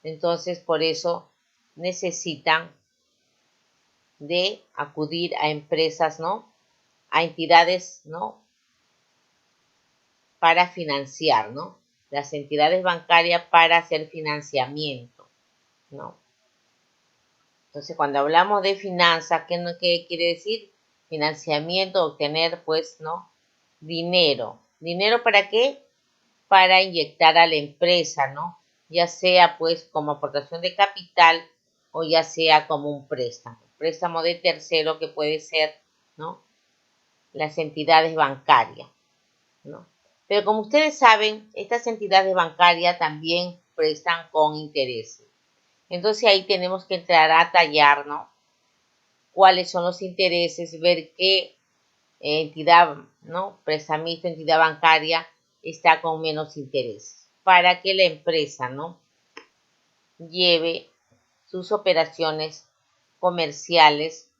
Entonces, por eso necesitan de acudir a empresas, ¿no? A entidades, ¿no? Para financiar, ¿no? Las entidades bancarias para hacer financiamiento, ¿no? Entonces, cuando hablamos de finanzas, ¿qué quiere decir? Financiamiento, obtener, pues, ¿no? Dinero. ¿Dinero para qué? Para inyectar a la empresa, ¿no? Ya sea, pues, como aportación de capital o ya sea como un préstamo. Préstamo de tercero que puede ser, ¿no? Las entidades bancarias, ¿no? Pero como ustedes saben, estas entidades bancarias también prestan con intereses. Entonces ahí tenemos que entrar a tallar, ¿no? Cuáles son los intereses, ver qué entidad, ¿no? Prestamista, entidad bancaria está con menos intereses para que la empresa, ¿no? Lleve sus operaciones comerciales,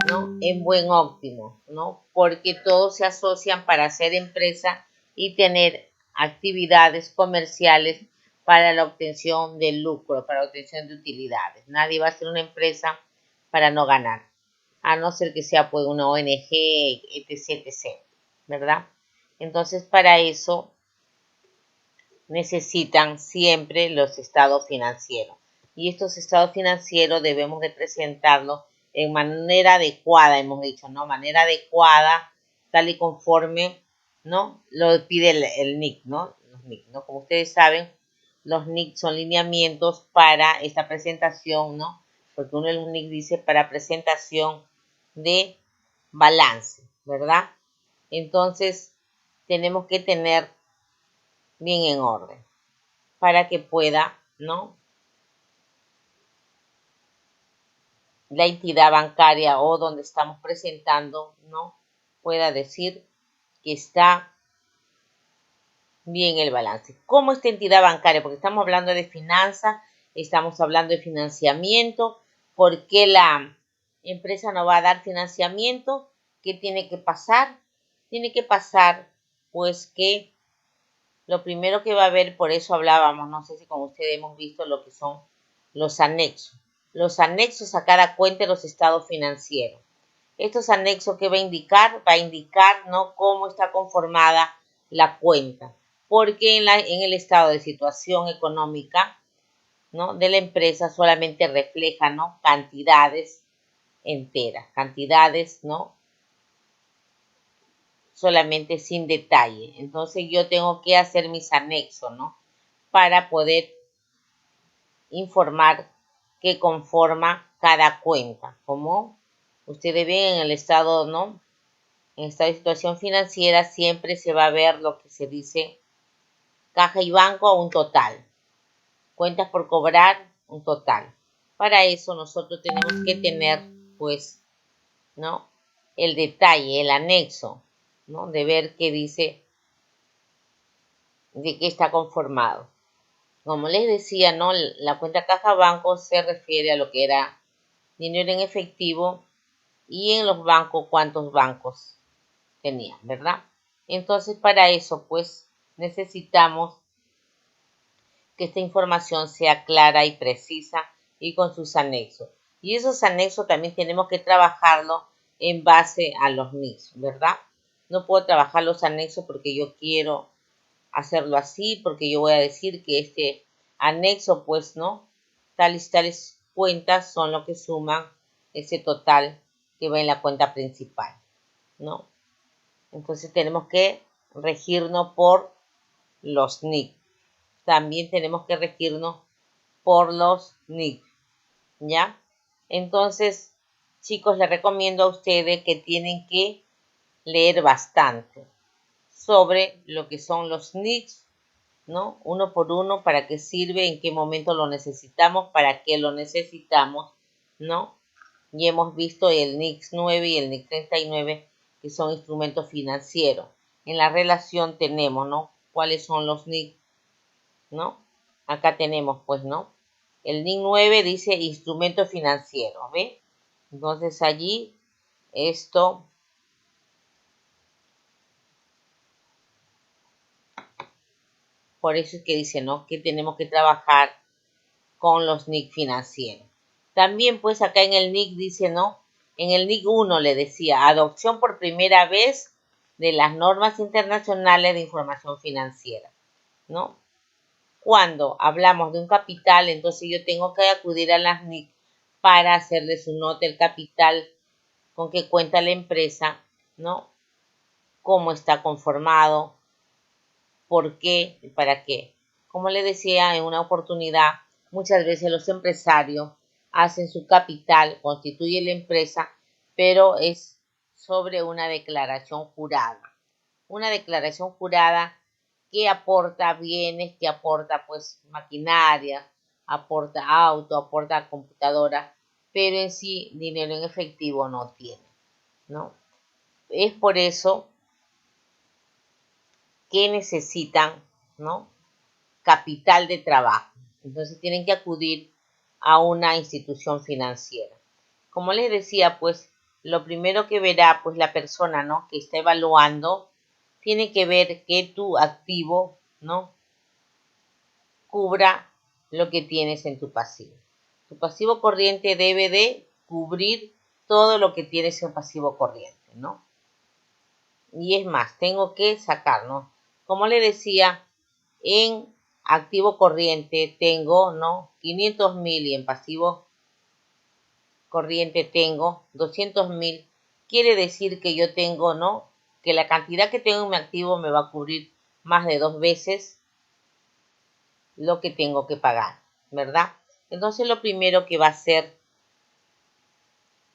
¿no? En buen óptimo, ¿no? Porque todos se asocian para hacer empresa y tener actividades comerciales para la obtención de lucro, para la obtención de utilidades. Nadie va a hacer una empresa para no ganar, a no ser que sea pues una ONG, etc, etc. ¿verdad? Entonces, para eso necesitan siempre los estados financieros. Y estos estados financieros debemos de presentarlos en manera adecuada, hemos dicho, ¿no? Manera adecuada, tal y conforme, ¿no? Lo pide el NIC, ¿no? Los NIC, ¿no? Como ustedes saben, los NIC son lineamientos para esta presentación, ¿no? Porque uno de los NIC dice para presentación de balance, ¿verdad? Entonces, tenemos que tener bien en orden para que pueda, ¿no? La entidad bancaria o donde estamos presentando, ¿no? Pueda decir que está bien el balance. ¿Cómo esta entidad bancaria? Porque estamos hablando de finanzas, estamos hablando de financiamiento. ¿Por qué la empresa no va a dar financiamiento? ¿Qué tiene que pasar? Tiene que pasar, pues, que lo primero que va a haber, por eso hablábamos, no sé si con ustedes hemos visto lo que son los anexos. Los anexos a cada cuenta de los estados financieros. Estos anexos que va a indicar, ¿no? Cómo está conformada la cuenta. Porque en el estado de situación económica, ¿no? De la empresa solamente refleja, ¿no? Cantidades enteras, cantidades, ¿no? Solamente sin detalle. Entonces yo tengo que hacer mis anexos, ¿no? Para poder informar qué conforma cada cuenta. Como ustedes ven en el estado, ¿no? En esta situación financiera siempre se va a ver lo que se dice caja y banco a un total. Cuentas por cobrar, un total. Para eso nosotros tenemos que tener, pues, ¿no? El detalle, el anexo, ¿no? De ver qué dice, de qué está conformado. Como les decía, ¿no? La cuenta caja banco se refiere a lo que era dinero en efectivo y en los bancos, cuántos bancos tenían, ¿verdad? Entonces, para eso, pues, necesitamos que esta información sea clara y precisa y con sus anexos. Y esos anexos también tenemos que trabajarlo en base a los NICs, ¿verdad? No puedo trabajar los anexos porque yo quiero hacerlo así, porque yo voy a decir que este anexo, pues, ¿no? Tales cuentas son lo que suman ese total que va en la cuenta principal, ¿no? Entonces tenemos que regirnos por los NIC. También tenemos que regirnos por los NIC, ¿ya? Entonces, chicos, les recomiendo a ustedes que tienen que leer bastante sobre lo que son los NICs, ¿no? Uno por uno, para qué sirve, en qué momento lo necesitamos, para qué lo necesitamos, ¿no? Y hemos visto el NICS 9 y el NIC 39, que son instrumentos financieros. En la relación tenemos, ¿no? ¿Cuáles son los NIC, ¿no? Acá tenemos, pues, ¿no? El NIC 9 dice instrumentos financieros, ¿ve? Entonces allí, esto, por eso es que dice, ¿no? Que tenemos que trabajar con los NIC financieros. También, pues, acá en el NIC dice, ¿no? En el NIC 1 le decía, adopción por primera vez de las normas internacionales de información financiera, ¿no? Cuando hablamos de un capital, entonces yo tengo que acudir a las NIC para hacerle su nota el capital con que cuenta la empresa, ¿no? Cómo está conformado, por qué y para qué. Como le decía en una oportunidad, muchas veces los empresarios hacen su capital, constituyen la empresa, pero es sobre una declaración jurada. Una declaración jurada que aporta bienes, que aporta pues maquinaria, aporta auto, aporta computadora, pero en sí dinero en efectivo no tiene, ¿no? Es por eso que necesitan, ¿no? Capital de trabajo. Entonces tienen que acudir a una institución financiera. Como les decía, pues lo primero que verá pues la persona, ¿no? Que está evaluando, tiene que ver que tu activo, ¿no? Cubra lo que tienes en tu pasivo. Tu pasivo corriente debe de cubrir todo lo que tienes en pasivo corriente, ¿no? Y es más, tengo que sacar, ¿no? Como le decía, en activo corriente tengo, ¿no? 500.000 y en pasivo corriente tengo 200.000. Quiere decir que yo tengo, ¿no? Que la cantidad que tengo en mi activo me va a cubrir más de 2 veces lo que tengo que pagar, ¿verdad? Entonces lo primero que va a hacer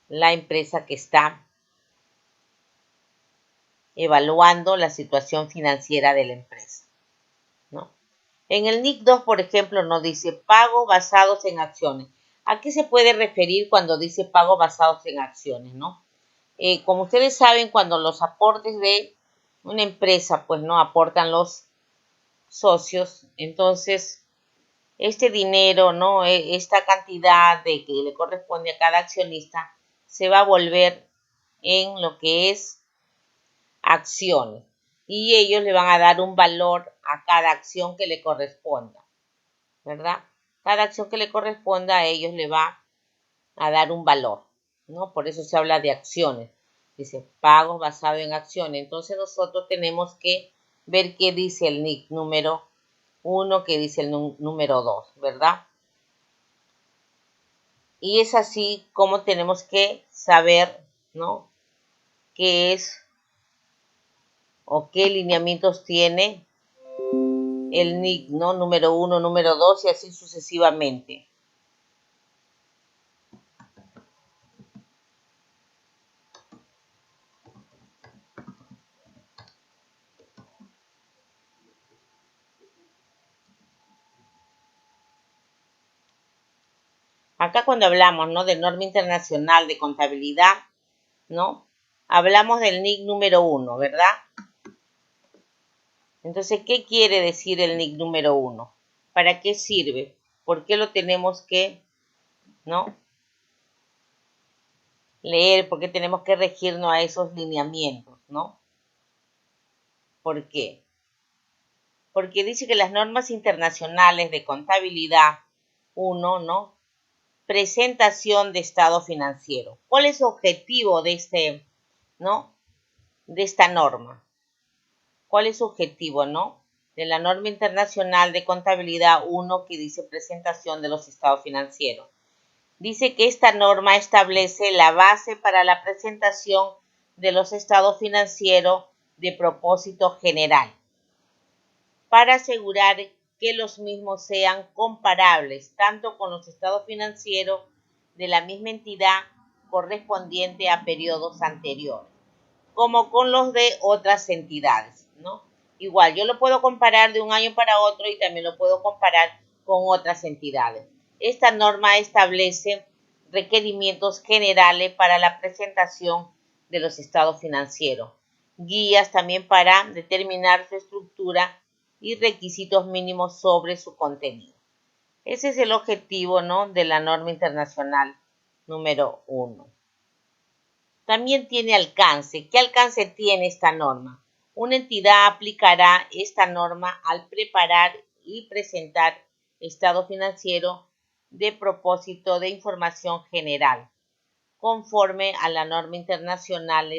la empresa que está evaluando la situación financiera de la empresa, ¿no? En el NIC 2, por ejemplo, nos dice pagos basados en acciones. ¿A qué se puede referir cuando dice pagos basados en acciones, no? Como ustedes saben, cuando los aportes de una empresa, pues no aportan los socios, entonces este dinero, ¿no? Esta cantidad de que le corresponde a cada accionista se va a volver en lo que es acciones y ellos le van a dar un valor a cada acción que le corresponda, ¿verdad? Cada acción que le corresponda a ellos le va a dar un valor, ¿no? Por eso se habla de acciones. Dice pagos basados en acciones. Entonces nosotros tenemos que ver qué dice el NIC número 1, qué dice el número 2, ¿verdad? Y es así como tenemos que saber, ¿no? Qué es o qué lineamientos tiene el NIC, ¿no? Número 1, número 2 y así sucesivamente. Acá cuando hablamos, ¿no? De norma internacional de contabilidad, ¿no? Hablamos del NIC número 1, ¿verdad? Entonces, ¿qué quiere decir el NIC número 1? ¿Para qué sirve? ¿Por qué lo tenemos que, ¿no? Leer? ¿Por qué tenemos que regirnos a esos lineamientos, ¿no? ¿Por qué? Porque dice que las normas internacionales de contabilidad 1, ¿no? Presentación de estado financiero. ¿Cuál es el objetivo de ¿no? De esta norma? ¿Cuál es su objetivo, no? De la norma internacional de contabilidad 1 que dice presentación de los estados financieros. Dice que esta norma establece la base para la presentación de los estados financieros de propósito general, para asegurar que los mismos sean comparables tanto con los estados financieros de la misma entidad correspondiente a periodos anteriores, como con los de otras entidades, ¿no? Igual, yo lo puedo comparar de un año para otro y también lo puedo comparar con otras entidades. Esta norma establece requerimientos generales para la presentación de los estados financieros, guías también para determinar su estructura y requisitos mínimos sobre su contenido. Ese es el objetivo, ¿no? De la norma internacional número 1. También tiene alcance. ¿Qué alcance tiene esta norma? Una entidad aplicará esta norma al preparar y presentar estado financiero de propósito de información general, conforme a la norma internacional,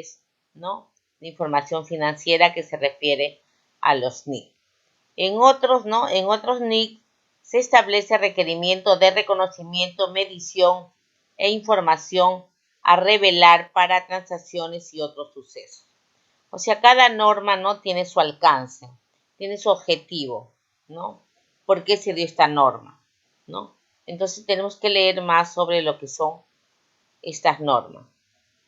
¿no? De información financiera que se refiere a los NIC. En otros, ¿no? En otros NIC se establece requerimiento de reconocimiento, medición e información a revelar para transacciones y otros sucesos. O sea, cada norma, ¿no? Tiene su alcance, tiene su objetivo, ¿no? ¿Por qué se dio esta norma, ¿no? Entonces tenemos que leer más sobre lo que son estas normas.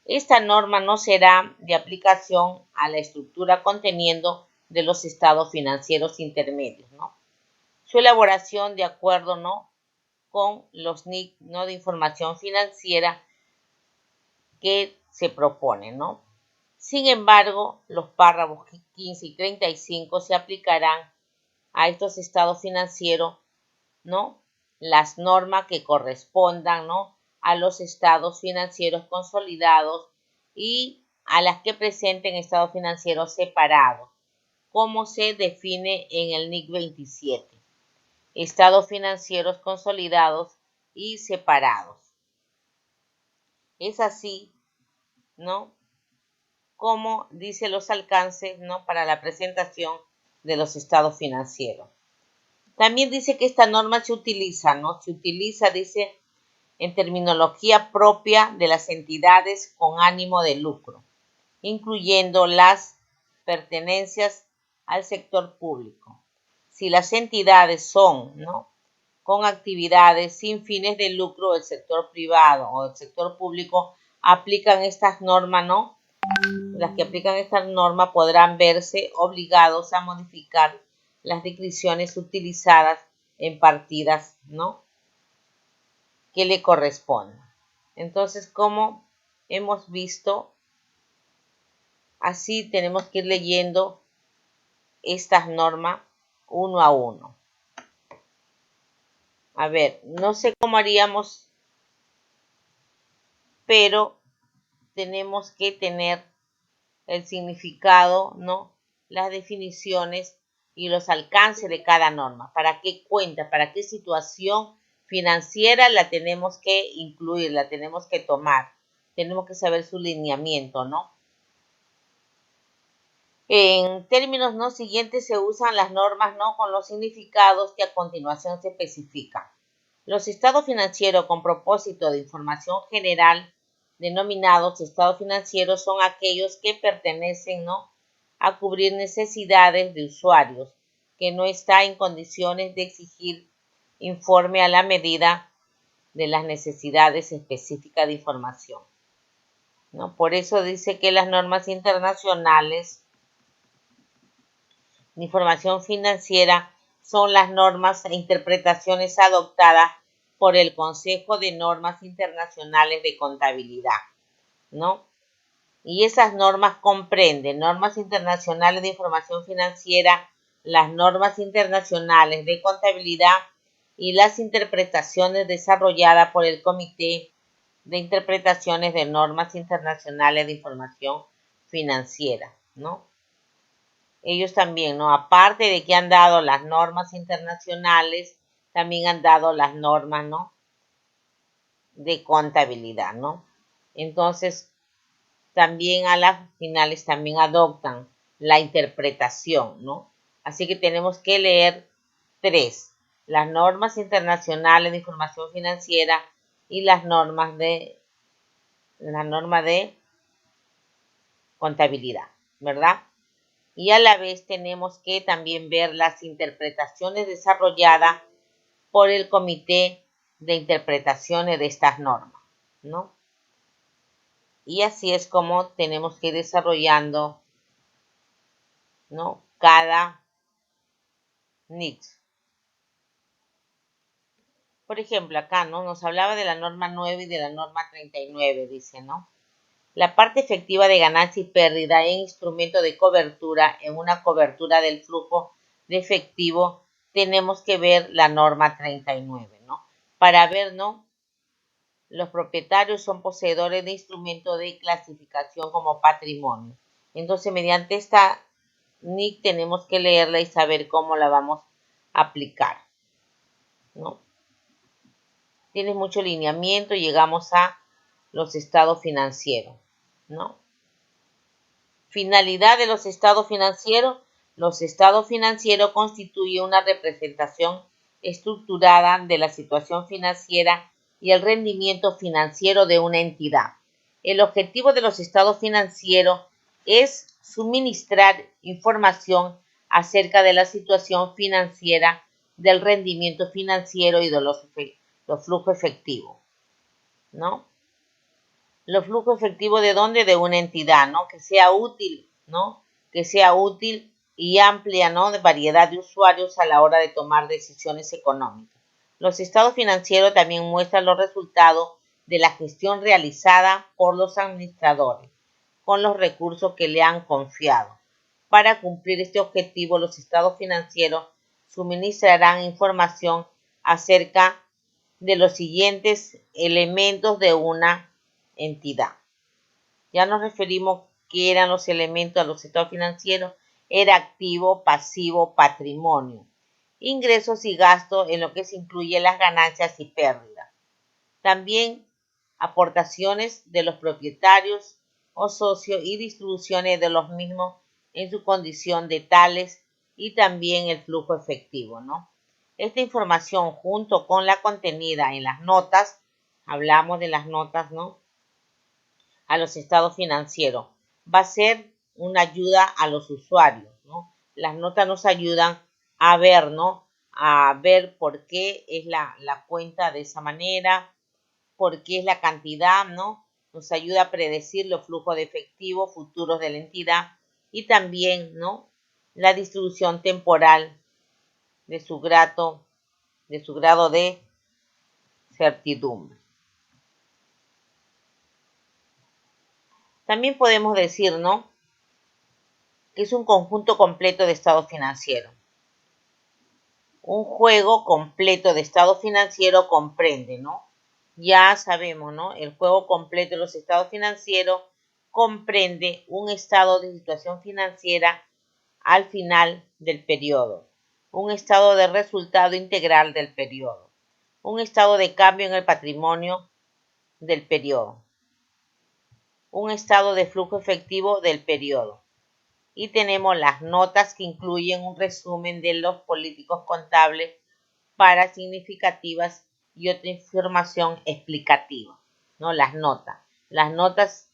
Esta norma no será de aplicación a la estructura conteniendo de los estados financieros intermedios, ¿no? Su elaboración de acuerdo, ¿no? Con los NIC, ¿no? De información financiera que se propone, ¿no? Sin embargo, los párrafos 15 y 35 se aplicarán a estos estados financieros, ¿no? Las normas que correspondan, ¿no? A los estados financieros consolidados y a las que presenten estados financieros separados, como se define en el NIC 27. Estados financieros consolidados y separados. Es así, ¿no? como dice los alcances, ¿no?, para la presentación de los estados financieros. También dice que esta norma se utiliza, ¿no? Se utiliza, dice, en terminología propia de las entidades con ánimo de lucro, incluyendo las pertenencias al sector público. Si las entidades son, ¿no?, con actividades sin fines de lucro del sector privado o del sector público, aplican estas normas, ¿no? Las que aplican esta norma podrán verse obligados a modificar las descripciones utilizadas en partidas, ¿no?, que le correspondan. Entonces, como hemos visto, así tenemos que ir leyendo estas normas uno a uno. A ver, no sé cómo haríamos, pero tenemos que tener el significado, ¿no?, las definiciones y los alcances de cada norma. ¿Para qué cuenta? ¿Para qué situación financiera la tenemos que incluir? La tenemos que tomar. Tenemos que saber su lineamiento, ¿no? En términos no siguientes se usan las normas, ¿no?, con los significados que a continuación se especifican. Los estados financieros con propósito de información general, denominados estados financieros, son aquellos que pertenecen, ¿no?, a cubrir necesidades de usuarios que no está en condiciones de exigir informe a la medida de las necesidades específicas de información, ¿no? Por eso dice que las normas internacionales de información financiera son las normas e interpretaciones adoptadas por el Consejo de Normas Internacionales de Contabilidad, ¿no? Y esas normas comprenden normas internacionales de información financiera, las normas internacionales de contabilidad y las interpretaciones desarrolladas por el Comité de Interpretaciones de Normas Internacionales de Información Financiera, ¿no? Ellos también, ¿no?, aparte de que han dado las normas internacionales, también han dado las normas, ¿no?, de contabilidad, ¿no? Entonces, también a las finales también adoptan la interpretación, ¿no? Así que tenemos que leer 3: las normas internacionales de información financiera y la norma de contabilidad, ¿verdad? Y a la vez tenemos que también ver las interpretaciones desarrolladas por el Comité de Interpretaciones de estas normas, ¿no? Y así es como tenemos que ir desarrollando, ¿no?, cada NICS. Por ejemplo, acá, ¿no?, nos hablaba de la norma 9 y de la norma 39, dice, ¿no? La parte efectiva de ganancia y pérdida en instrumento de cobertura, en una cobertura del flujo de efectivo, tenemos que ver la norma 39, ¿no? Para ver, ¿no?, los propietarios son poseedores de instrumento de clasificación como patrimonio. Entonces, mediante esta NIC tenemos que leerla y saber cómo la vamos a aplicar, ¿no? Tiene mucho lineamiento y llegamos a los estados financieros, ¿no? Finalidad de los estados financieros. Los estados financieros constituyen una representación estructurada de la situación financiera y el rendimiento financiero de una entidad. El objetivo de los estados financieros es suministrar información acerca de la situación financiera, del rendimiento financiero y de los flujos efectivos, ¿no? Los flujos efectivos, ¿de dónde? De una entidad, ¿no? Que sea útil, ¿no? Que sea útil y amplia, ¿no?, de variedad de usuarios a la hora de tomar decisiones económicas. Los estados financieros también muestran los resultados de la gestión realizada por los administradores con los recursos que le han confiado. Para cumplir este objetivo, los estados financieros suministrarán información acerca de los siguientes elementos de una entidad. Ya nos referimos que eran los elementos de los estados financieros. Era activo, pasivo, patrimonio, ingresos y gastos, en lo que se incluye las ganancias y pérdidas. También aportaciones de los propietarios o socio y distribuciones de los mismos en su condición de tales y también el flujo efectivo, ¿no? Esta información junto con la contenida en las notas, hablamos de las notas, ¿no? A los estados financieros, va a ser una ayuda a los usuarios, ¿no? Las notas nos ayudan a ver, ¿no? A ver por qué es la cuenta de esa manera, por qué es la cantidad, ¿no? Nos ayuda a predecir los flujos de efectivo futuros de la entidad y también, ¿no? La distribución temporal de su grado de certidumbre. También podemos decir, ¿no? Que es un conjunto completo de estado financiero. Un juego completo de estado financiero comprende, ¿no? Ya sabemos, ¿no? El juego completo de los estados financieros comprende un estado de situación financiera al final del periodo, un estado de resultado integral del periodo, un estado de cambio en el patrimonio del periodo, un estado de flujo efectivo del periodo. Y tenemos las notas que incluyen un resumen de los políticos contables para significativas y otra información explicativa, ¿no? Las notas. Las notas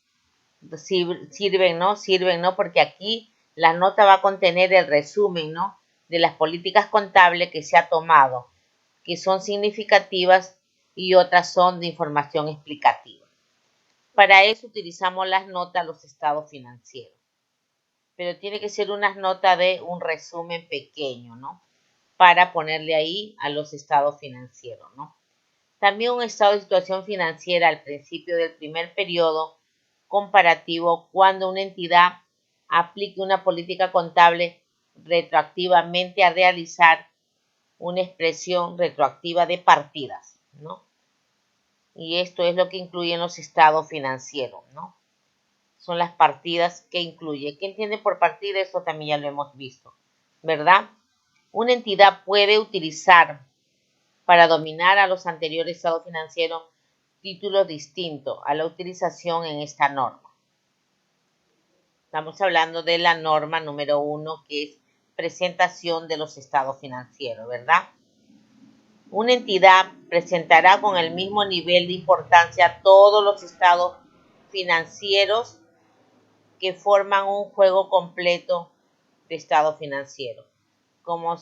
sirven, ¿no? Sirven, ¿no? Porque aquí la nota va a contener el resumen, ¿no? De las políticas contables que se ha tomado, que son significativas y otras son de información explicativa. Para eso utilizamos las notas, los estados financieros. Pero tiene que ser unas notas de un resumen pequeño, ¿no? Para ponerle ahí a los estados financieros, ¿no? También un estado de situación financiera al principio del primer periodo comparativo cuando una entidad aplique una política contable retroactivamente a realizar una expresión retroactiva de partidas, ¿no? Y esto es lo que incluyen los estados financieros, ¿no? Son las partidas que incluye. ¿Qué entiende por partida? Eso también ya lo hemos visto, ¿verdad? Una entidad puede utilizar para dominar a los anteriores estados financieros títulos distintos a la utilización en esta norma. Estamos hablando de la norma número 1, que es presentación de los estados financieros, ¿verdad? Una entidad presentará con el mismo nivel de importancia todos los estados financieros que forman un juego completo de estado financiero. Como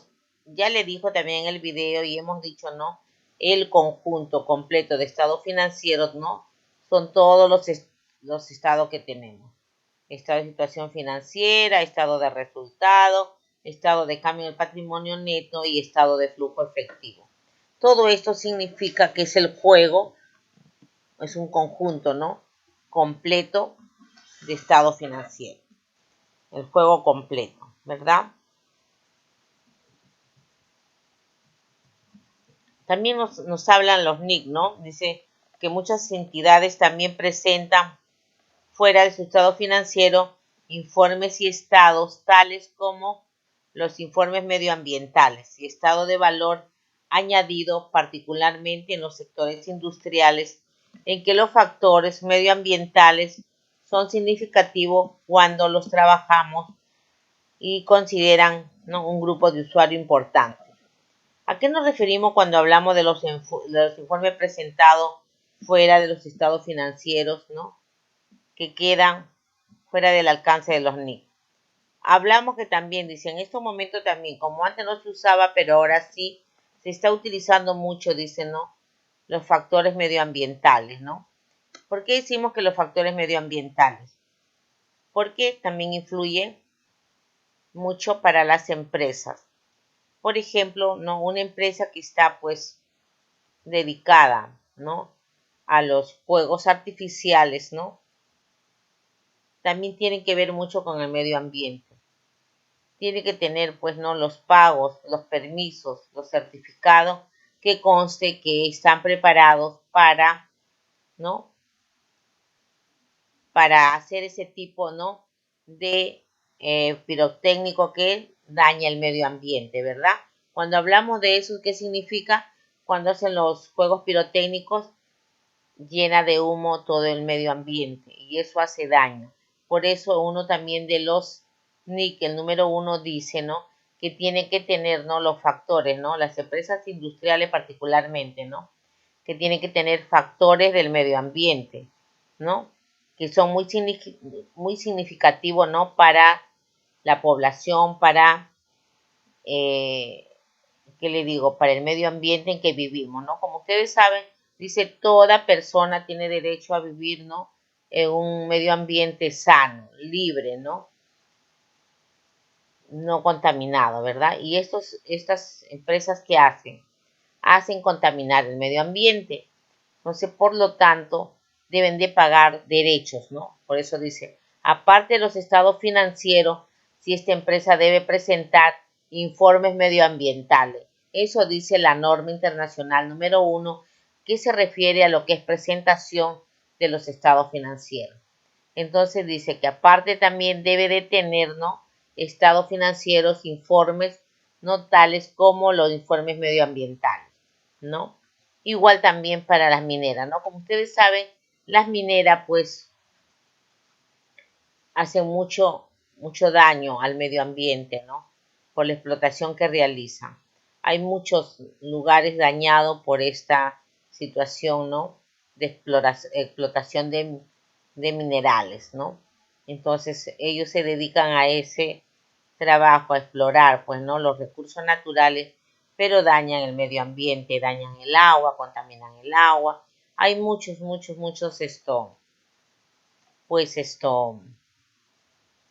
ya le dijo también en el video y hemos dicho, ¿no? El conjunto completo de estados financieros, ¿no? Son todos los estados que tenemos. Estado de situación financiera, estado de resultado, estado de cambio del patrimonio neto y estado de flujo efectivo. Todo esto significa que es el juego, es un conjunto, ¿no? Completo de estado financiero. El juego completo, ¿verdad? También nos hablan los NIC, ¿no? Dice que muchas entidades también presentan fuera de su estado financiero informes y estados tales como los informes medioambientales y estado de valor añadido particularmente en los sectores industriales en que los factores medioambientales son significativos cuando los trabajamos y consideran, ¿no? Un grupo de usuario importante. ¿A qué nos referimos cuando hablamos de los informes presentados fuera de los estados financieros, ¿no? Que quedan fuera del alcance de los NIC? Hablamos que también, dice, en estos momentos también, como antes no se usaba, pero ahora sí, se está utilizando mucho, dicen, ¿no? Los factores medioambientales, ¿no? ¿Por qué decimos que los factores medioambientales? Porque también influye mucho para las empresas. Por ejemplo, ¿no? Una empresa que está pues dedicada, ¿no? A los juegos artificiales, ¿no? También tiene que ver mucho con el medio ambiente. Tiene que tener pues, ¿no? Los pagos, los permisos, los certificados que conste que están preparados para, ¿no? Para hacer ese tipo, ¿no? De pirotécnico que daña el medio ambiente, ¿verdad? Cuando hablamos de eso, ¿qué significa? Cuando hacen los juegos pirotécnicos, llena de humo todo el medio ambiente y eso hace daño. Por eso uno también de los NIC, el número 1 dice, ¿no? Que tiene que tener, ¿no? Los factores, ¿no? Las empresas industriales particularmente, ¿no? Que tienen que tener factores del medio ambiente, ¿no? Que son muy significativos, ¿no? Para la población, para, ¿qué le digo? Para el medio ambiente en que vivimos, ¿no? Como ustedes saben, dice, toda persona tiene derecho a vivir, ¿no? En un medio ambiente sano, libre, ¿no? No contaminado, ¿verdad? Y estas empresas que hacen contaminar el medio ambiente. Entonces, por lo tanto, deben de pagar derechos, ¿no? Por eso dice, aparte de los estados financieros, si esta empresa debe presentar informes medioambientales. Eso dice la norma internacional número 1, que se refiere a lo que es presentación de los estados financieros. Entonces dice que aparte también debe de tener, ¿no? Estados financieros, informes, no tales como los informes medioambientales, ¿no? Igual también para las mineras, ¿no? Como ustedes saben, las mineras pues hacen mucho daño al medio ambiente, ¿no? Por la explotación que realizan. Hay muchos lugares dañados por esta situación, ¿no? De explotación de minerales, ¿no? Entonces ellos se dedican a ese trabajo, a explorar, pues, ¿no? Los recursos naturales, pero dañan el medio ambiente, dañan el agua, contaminan el agua. Hay muchos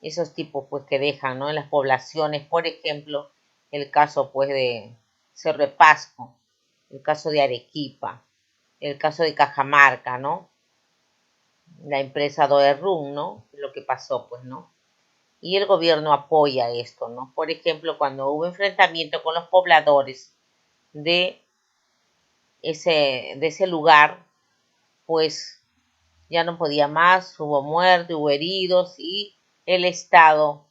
esos tipos pues que dejan, ¿no? En las poblaciones, por ejemplo, el caso pues de Cerro de Pasco, el caso de Arequipa, el caso de Cajamarca, ¿no? La empresa Doerrun, ¿no? Lo que pasó, pues, ¿no? Y el gobierno apoya esto, ¿no? Por ejemplo, cuando hubo enfrentamiento con los pobladores de ese lugar, pues ya no podía más, hubo muertes, hubo heridos y el Estado,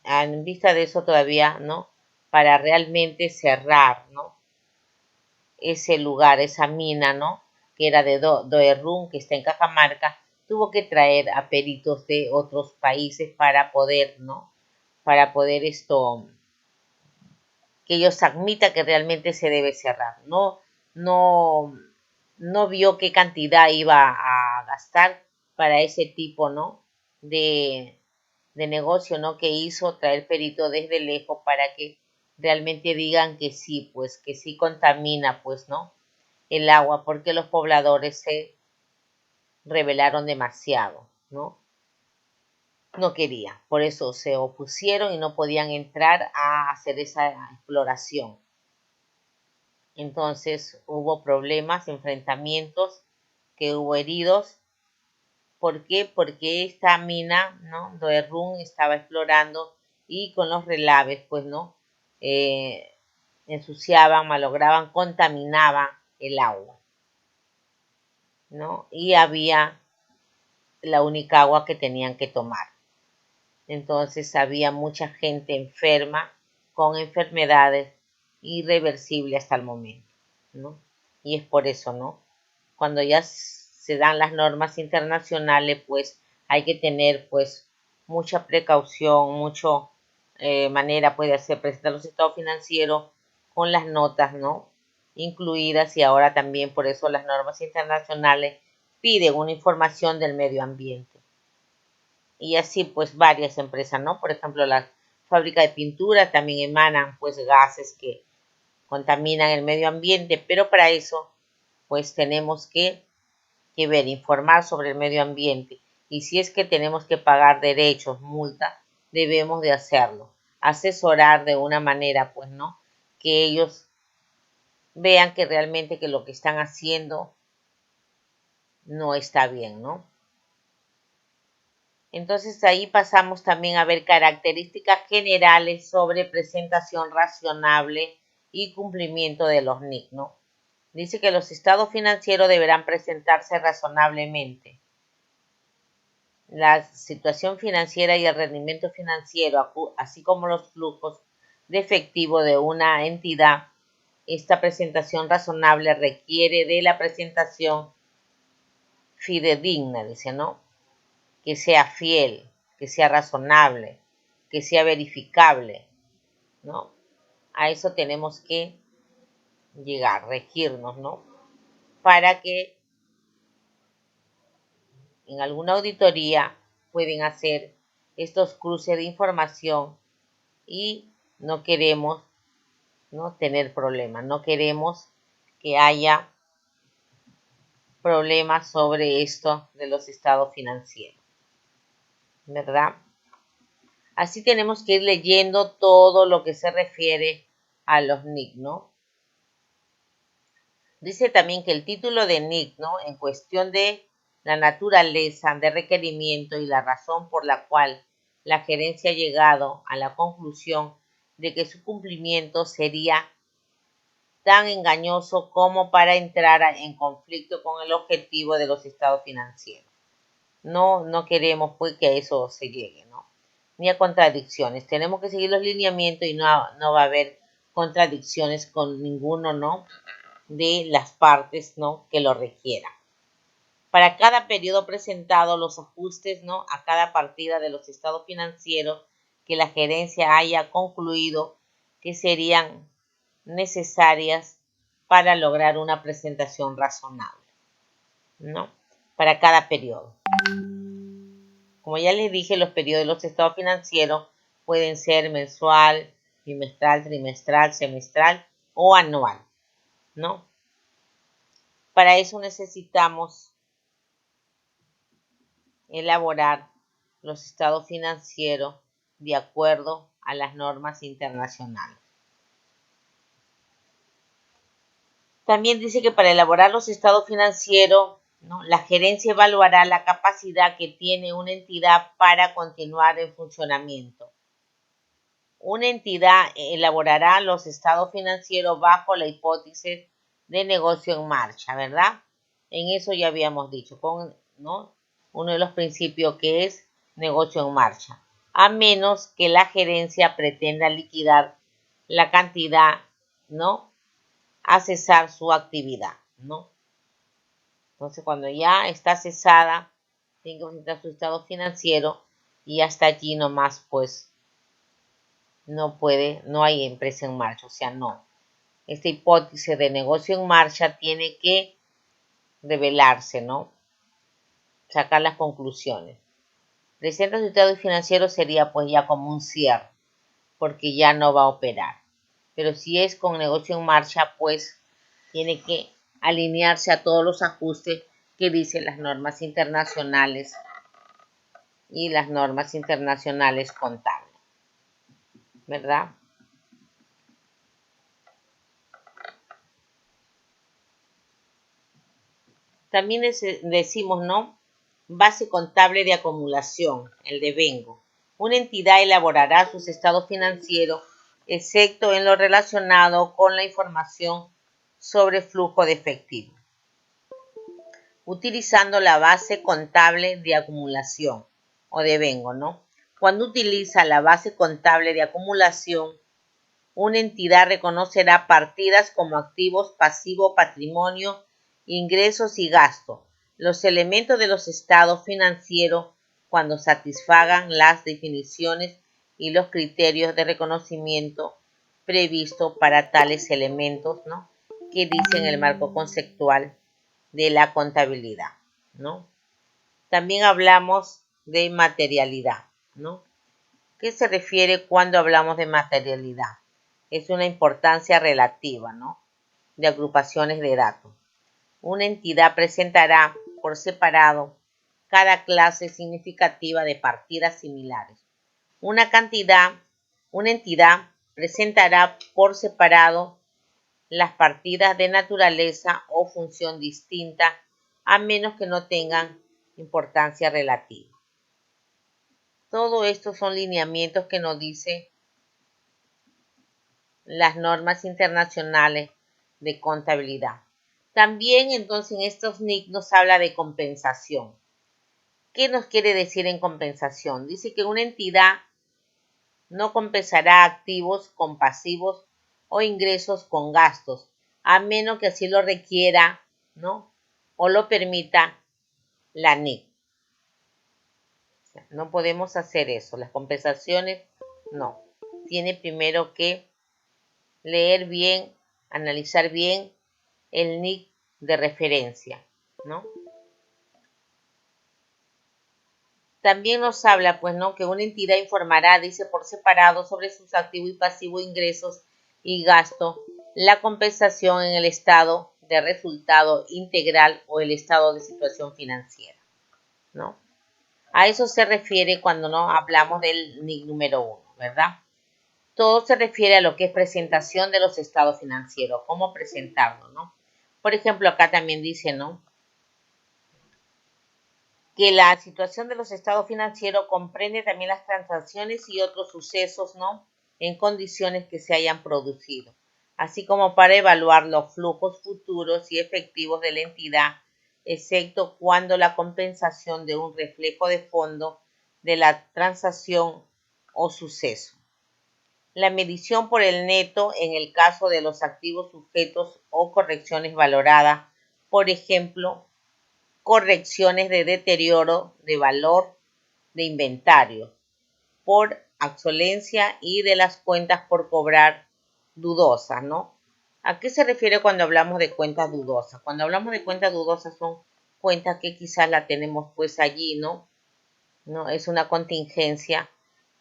en vista de eso todavía, ¿no? Para realmente cerrar, ¿no? Ese lugar, esa mina, ¿no? Que era de Doerrun, que está en Cajamarca, tuvo que traer a peritos de otros países para poder, ¿no? Para poder que ellos admitan que realmente se debe cerrar. No, no vio qué cantidad iba a gastar para ese tipo, ¿no? De negocio, ¿no? Que hizo traer perito desde lejos para que realmente digan que sí, pues que sí contamina, pues, ¿no? El agua, porque los pobladores se rebelaron demasiado, ¿no? No quería, por eso se opusieron y no podían entrar a hacer esa exploración. Entonces hubo problemas, enfrentamientos, que hubo heridos. ¿Por qué? Porque esta mina, ¿no? Doerrun estaba explorando y con los relaves, pues, ¿no? Ensuciaban, malograban, contaminaban el agua, ¿no? Y había la única agua que tenían que tomar. Entonces había mucha gente enferma con enfermedades irreversibles hasta el momento, ¿no? Y es por eso, ¿no? Cuando ya se dan las normas internacionales, pues hay que tener pues mucha precaución, mucho manera pues de hacer presentar los estados financieros con las notas, ¿no? Incluidas y ahora también por eso las normas internacionales piden una información del medio ambiente. Y así pues varias empresas, ¿no? Por ejemplo, las fábricas de pintura también emanan pues gases que contaminan el medio ambiente, pero para eso pues tenemos que ver, informar sobre el medio ambiente. Y si es que tenemos que pagar derechos, multa, debemos de hacerlo. Asesorar de una manera, pues, ¿no? Que ellos vean que realmente que lo que están haciendo no está bien, ¿no? Entonces ahí pasamos también a ver características generales sobre presentación razonable y cumplimiento de los NIC, ¿no? Dice que los estados financieros deberán presentarse razonablemente. La situación financiera y el rendimiento financiero, así como los flujos de efectivo de una entidad, esta presentación razonable requiere de la presentación fidedigna, dice, ¿no? Que sea fiel, que sea razonable, que sea verificable, ¿no? A eso tenemos que llegar, regirnos, ¿no? Para que en alguna auditoría pueden hacer estos cruces de información y no queremos, ¿no?, tener problemas, no queremos que haya problemas sobre esto de los estados financieros, ¿verdad? Así tenemos que ir leyendo todo lo que se refiere a los NIC, ¿no? Dice también que el título de NIC, ¿no?, en cuestión de la naturaleza de requerimiento y la razón por la cual la gerencia ha llegado a la conclusión de que su cumplimiento sería tan engañoso como para entrar en conflicto con el objetivo de los estados financieros. No queremos pues que a eso se llegue, ¿no? Ni a contradicciones. Tenemos que seguir los lineamientos y no va a haber contradicciones con ninguno, ¿no?, de las partes, ¿no?, que lo requieran. Para cada periodo presentado, los ajustes, ¿no?, a cada partida de los estados financieros que la gerencia haya concluido que serían necesarias para lograr una presentación razonable, ¿no?, para cada periodo. Como ya les dije, los periodos de los estados financieros pueden ser mensual, bimestral, trimestral, semestral o anual, ¿no? Para eso necesitamos elaborar los estados financieros de acuerdo a las normas internacionales. También dice que para elaborar los estados financieros, ¿no?, la gerencia evaluará la capacidad que tiene una entidad para continuar en funcionamiento. Una entidad elaborará los estados financieros bajo la hipótesis de negocio en marcha, ¿verdad? En eso ya habíamos dicho, ¿no?, uno de los principios que es negocio en marcha, a menos que la gerencia pretenda liquidar la cantidad, ¿no?, a cesar su actividad, ¿no? Entonces, cuando ya está cesada, tiene que presentar su estado financiero y hasta allí nomás, pues, no hay empresa en marcha, o sea, no. Esta hipótesis de negocio en marcha tiene que revelarse, ¿no?, sacar las conclusiones. Presenta su estado financiero sería pues ya como un cierre, porque ya no va a operar. Pero si es con negocio en marcha, pues tiene que alinearse a todos los ajustes que dicen las normas internacionales y las normas internacionales contables, ¿verdad? También decimos, ¿no?, base contable de acumulación, el devengo. Una entidad elaborará sus estados financieros, excepto en lo relacionado con la información sobre flujo de efectivo, utilizando la base contable de acumulación o devengo, ¿no? Cuando utiliza la base contable de acumulación, una entidad reconocerá partidas como activos, pasivo, patrimonio, ingresos y gastos, los elementos de los estados financieros cuando satisfagan las definiciones y los criterios de reconocimiento previstos para tales elementos, ¿no?, que dicen el marco conceptual de la contabilidad, ¿no? También hablamos de materialidad, ¿no? ¿Qué se refiere cuando hablamos de materialidad? Es una importancia relativa, ¿no?, de agrupaciones de datos. Una entidad presentará por separado cada clase significativa de partidas similares. Una entidad presentará por separado las partidas de naturaleza o función distinta, a menos que no tengan importancia relativa. Todo esto son lineamientos que nos dicen las normas internacionales de contabilidad. También entonces en estos NIC nos habla de compensación. ¿Qué nos quiere decir en compensación? Dice que una entidad no compensará activos con pasivos o ingresos con gastos, a menos que así lo requiera, ¿no? O lo permita la NIC. O sea, no podemos hacer eso. Las compensaciones, no. Tiene primero que leer bien, analizar bien el NIC de referencia, ¿no? También nos habla, pues, ¿no? Que una entidad informará, dice, por separado sobre sus activos y pasivos, ingresos y gastos, la compensación en el estado de resultado integral o el estado de situación financiera, ¿no? A eso se refiere cuando no hablamos del NIC número 1, ¿verdad? Todo se refiere a lo que es presentación de los estados financieros, cómo presentarlo, ¿no? Por ejemplo, acá también dice, ¿no? Que la situación de los estados financieros comprende también las transacciones y otros sucesos, ¿no? En condiciones que se hayan producido, así como para evaluar los flujos futuros y efectivos de la entidad, excepto cuando la compensación de un reflejo de fondo de la transacción o suceso. La medición por el neto en el caso de los activos sujetos o correcciones valoradas, por ejemplo, correcciones de deterioro de valor de inventario por obsolencia y de las cuentas por cobrar dudosas, ¿no? ¿A qué se refiere cuando hablamos de cuentas dudosas? Cuando hablamos de cuentas dudosas son cuentas que quizás la tenemos pues allí, ¿no? No es una contingencia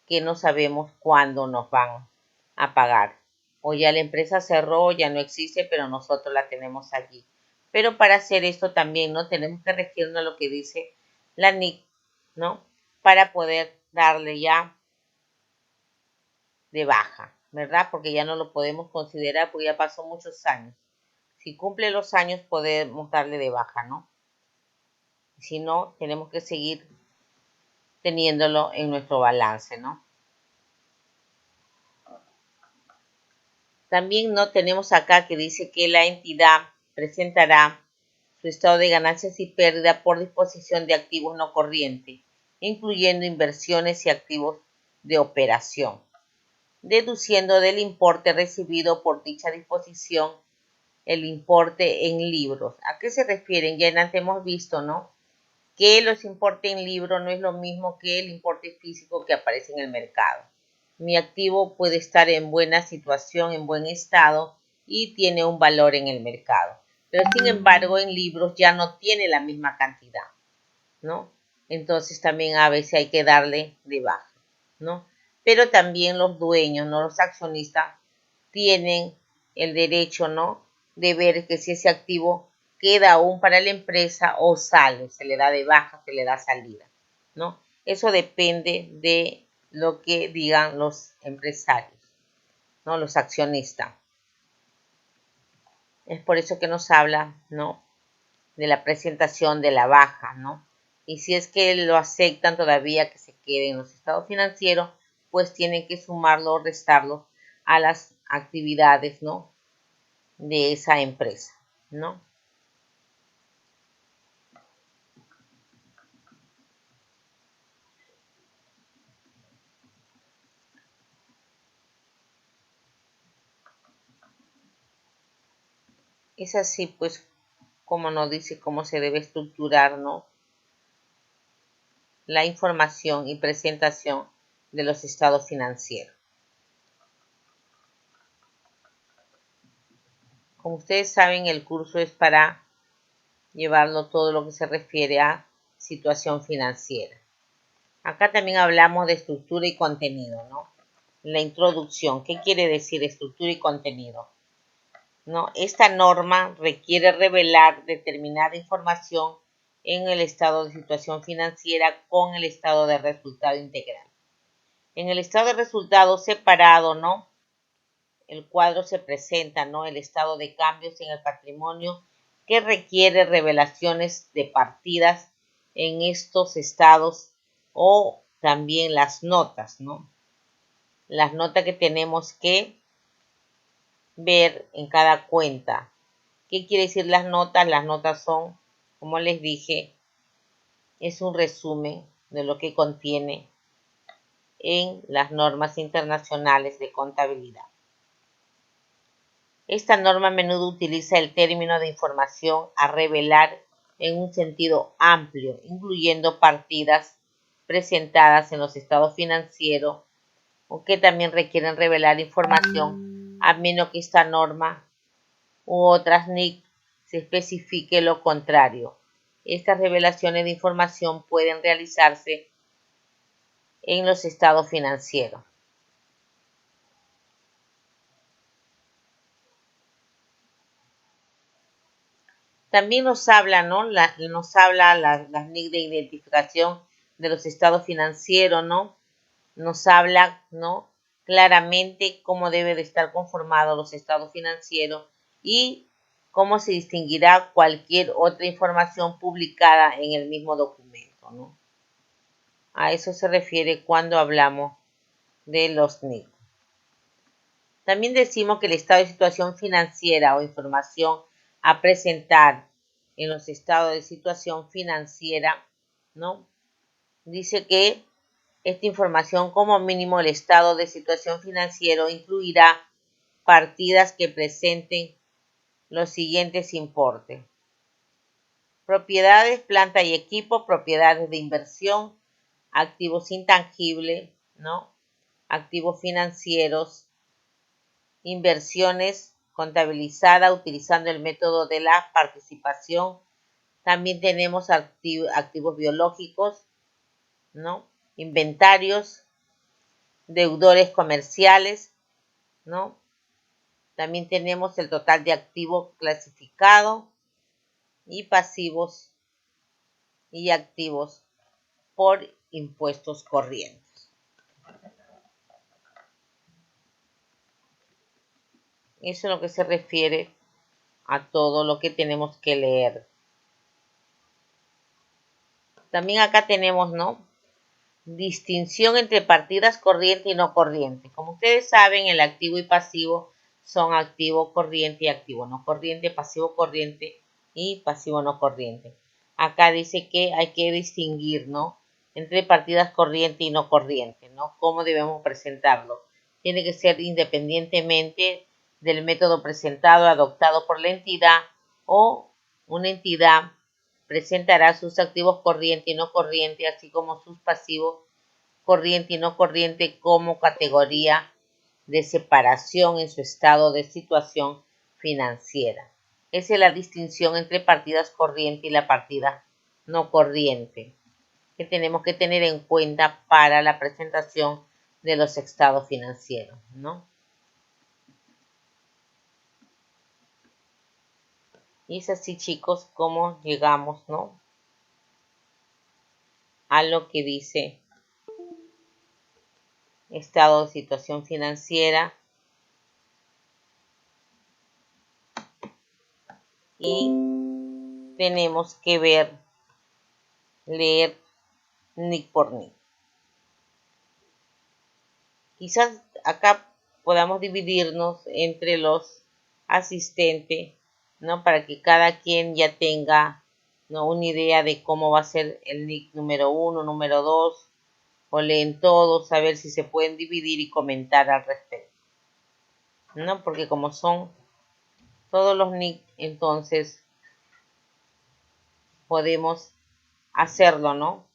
que no sabemos cuándo nos van a pagar. O ya la empresa cerró, ya no existe, pero nosotros la tenemos allí. Pero para hacer esto también, ¿no? Tenemos que regirnos a lo que dice la NIC, ¿no? Para poder darle ya de baja, ¿verdad? Porque ya no lo podemos considerar porque ya pasó muchos años. Si cumple los años podemos darle de baja, ¿no? Si no, tenemos que seguir teniéndolo en nuestro balance, ¿no? También no tenemos acá que dice que la entidad presentará su estado de ganancias y pérdida por disposición de activos no corrientes, incluyendo inversiones y activos de operación, deduciendo del importe recibido por dicha disposición el importe en libros. ¿A qué se refieren? Ya antes hemos visto, ¿no? Que los importes en libros no es lo mismo que el importe físico que aparece en el mercado. Mi activo puede estar en buena situación, en buen estado y tiene un valor en el mercado. Pero sin embargo, en libros ya no tiene la misma cantidad, ¿no? Entonces también a veces hay que darle de baja, ¿no? Pero también los dueños, ¿no? Los accionistas tienen el derecho, ¿no? De ver que si ese activo queda aún para la empresa o sale, se le da de baja, se le da salida, ¿no? Eso depende de lo que digan los empresarios, ¿no? Los accionistas. Es por eso que nos habla, ¿no? De la presentación de la baja, ¿no? Y si es que lo aceptan todavía que se quede en los estados financieros, pues tienen que sumarlo o restarlo a las actividades, ¿no? De esa empresa, ¿no? Es así, pues, como nos dice cómo se debe estructurar, ¿no? La información y presentación de los estados financieros. Como ustedes saben, el curso es para llevarlo todo lo que se refiere a situación financiera. Acá también hablamos de estructura y contenido, ¿no? La introducción, ¿qué quiere decir estructura y contenido? ¿No? Esta norma requiere revelar determinada información en el estado de situación financiera con el estado de resultado integral. En el estado de resultado separado, ¿no? El cuadro se presenta, ¿no? El estado de cambios en el patrimonio que requiere revelaciones de partidas en estos estados o también las notas, ¿no? Las notas que tenemos que ver en cada cuenta. ¿Qué quiere decir las notas? Las notas son, como les dije, es un resumen de lo que contiene en las normas internacionales de contabilidad. Esta norma a menudo utiliza el término de información a revelar en un sentido amplio, incluyendo partidas presentadas en los estados financieros o que también requieren revelar información a menos que esta norma u otras NIC se especifique lo contrario. Estas revelaciones de información pueden realizarse en los estados financieros. También nos habla, ¿no? Las NIC de identificación de los estados financieros, ¿no? Nos habla, ¿no? Claramente cómo debe de estar conformados los estados financieros y cómo se distinguirá cualquier otra información publicada en el mismo documento, ¿no? A eso se refiere cuando hablamos de los NIC. También decimos que el estado de situación financiera o información a presentar en los estados de situación financiera, ¿no? Dice que esta información, como mínimo el estado de situación financiero, incluirá partidas que presenten los siguientes importes: propiedades, planta y equipo, propiedades de inversión, activos intangibles, ¿no? Activos financieros, inversiones contabilizadas utilizando el método de la participación. También tenemos activos biológicos, ¿no? Inventarios, deudores comerciales, ¿no? También tenemos el total de activos clasificados y pasivos y activos por impuestos corrientes. Eso es lo que se refiere a todo lo que tenemos que leer. También acá tenemos, ¿no? Distinción entre partidas corriente y no corriente. Como ustedes saben, el activo y pasivo son activo corriente y activo no corriente, pasivo corriente y pasivo no corriente. Acá dice que hay que distinguir, ¿no? Entre partidas corriente y no corriente, ¿no? ¿Cómo debemos presentarlo? Tiene que ser independientemente del método presentado adoptado por la entidad, o una entidad presentará sus activos corriente y no corriente, así como sus pasivos corriente y no corriente, como categoría de separación en su estado de situación financiera. Esa es la distinción entre partidas corriente y la partida no corriente que tenemos que tener en cuenta para la presentación de los estados financieros, ¿no? Y es así, chicos, como llegamos, ¿no? A lo que dice estado de situación financiera y tenemos que leer NIC por NIC. Quizás acá podamos dividirnos entre los asistentes, ¿no? Para que cada quien ya tenga, ¿no? Una idea de cómo va a ser el NIC número 1, número 2, o leen todos, a ver si se pueden dividir y comentar al respecto, ¿no? Porque como son todos los NIC, entonces podemos hacerlo, ¿no?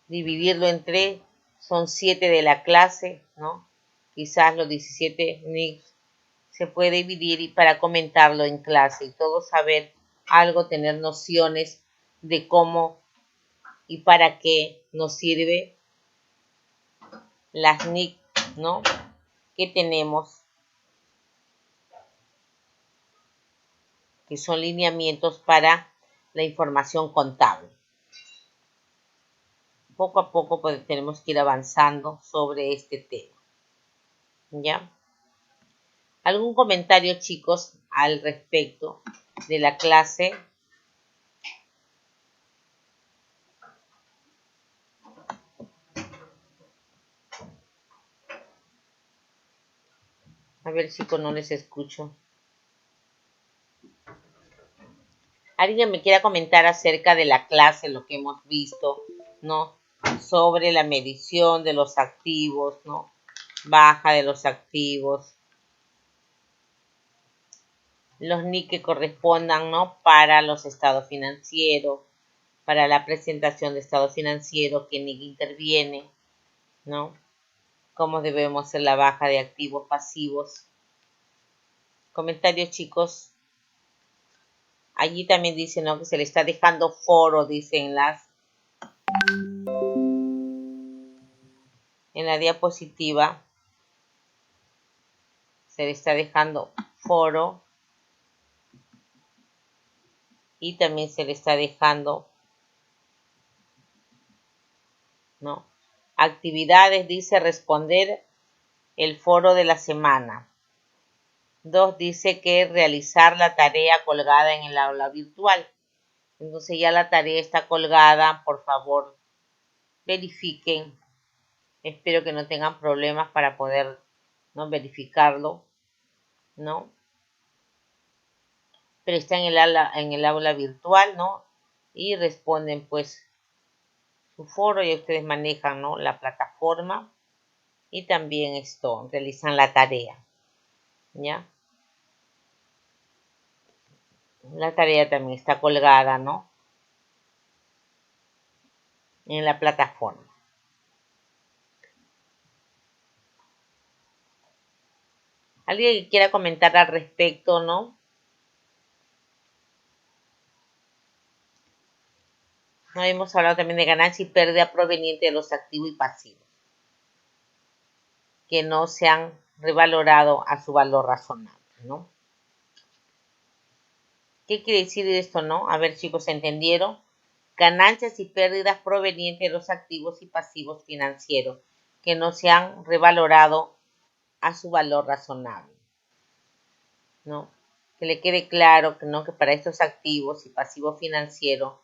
Dividirlo entre, son 7 de la clase, ¿no? Quizás los 17 NICs se puede dividir y para comentarlo en clase y todos saber algo, tener nociones de cómo y para qué nos sirve las NIC, ¿no? Que tenemos, que son lineamientos para la información contable. Poco a poco pues, tenemos que ir avanzando sobre este tema. ¿Ya? ¿Algún comentario, chicos, al respecto de la clase? A ver, chicos, no les escucho. ¿Alguien me quiera comentar acerca de la clase, lo que hemos visto, ¿no? Sobre la medición de los activos, ¿no? Baja de los activos, los NIC que correspondan, ¿no? Para los estados financieros, para la presentación de estado financiero, qué NIC interviene, ¿no? Cómo debemos hacer la baja de activos pasivos. Comentarios, chicos. Allí también dice, ¿no? Que se le está dejando foro, dicen en la diapositiva. Se le está dejando foro. Y también se le está dejando, ¿no? Actividades, dice responder el foro de la semana. 2, dice que realizar la tarea colgada en el aula virtual. Entonces ya la tarea está colgada, por favor, verifiquen. Espero que no tengan problemas para poder, ¿no? Verificarlo, ¿no? Pero está en el aula virtual, ¿no? Y responden, pues, su foro, y ustedes manejan, ¿no? La plataforma y también esto, realizan la tarea, ¿ya? La tarea también está colgada, ¿no? En la plataforma. ¿Alguien que quiera comentar al respecto, no? No, hemos hablado también de ganancia y pérdida proveniente de los activos y pasivos, que no se han revalorado a su valor razonable, ¿no? ¿Qué quiere decir esto, no? A ver, chicos, ¿entendieron? Ganancias y pérdidas provenientes de los activos y pasivos financieros, que no se han revalorado a su valor razonable, ¿no? Que le quede claro que, ¿no? Que para estos activos y pasivos financieros,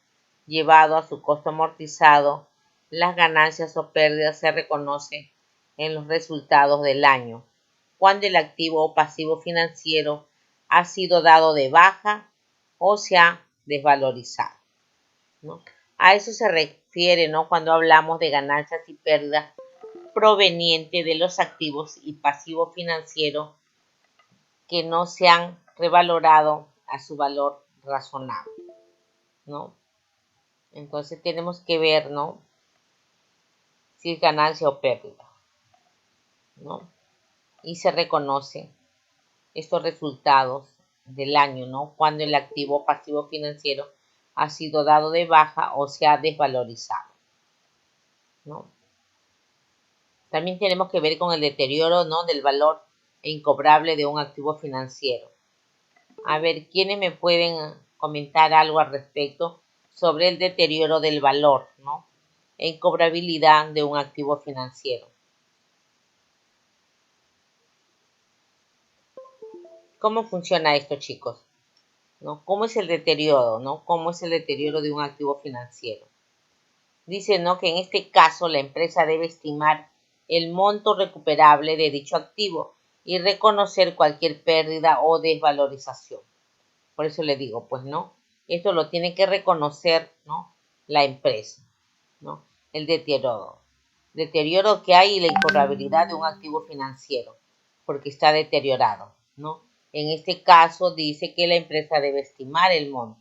llevado a su costo amortizado, las ganancias o pérdidas se reconocen en los resultados del año, cuando el activo o pasivo financiero ha sido dado de baja o se ha desvalorizado, ¿no? A eso se refiere, ¿no? Cuando hablamos de ganancias y pérdidas provenientes de los activos y pasivos financieros que no se han revalorado a su valor razonable, ¿no? Entonces tenemos que ver, ¿no? Si es ganancia o pérdida, ¿no? Y se reconocen estos resultados del año, ¿no? Cuando el activo o pasivo financiero ha sido dado de baja o se ha desvalorizado, ¿no? También tenemos que ver con el deterioro, ¿no? Del valor incobrable de un activo financiero. A ver, ¿quiénes me pueden comentar algo al respecto sobre el deterioro del valor, ¿no? E incobrabilidad de un activo financiero? ¿Cómo funciona esto, chicos? ¿No? ¿Cómo es el deterioro, no? ¿Cómo es el deterioro de un activo financiero? Dice, ¿no? Que en este caso la empresa debe estimar el monto recuperable de dicho activo y reconocer cualquier pérdida o desvalorización. Por eso le digo, pues, ¿no? Esto lo tiene que reconocer, ¿no? La empresa, ¿no? El deterioro que hay y la incobrabilidad de un activo financiero, porque está deteriorado, ¿no? En este caso dice que la empresa debe estimar el monto.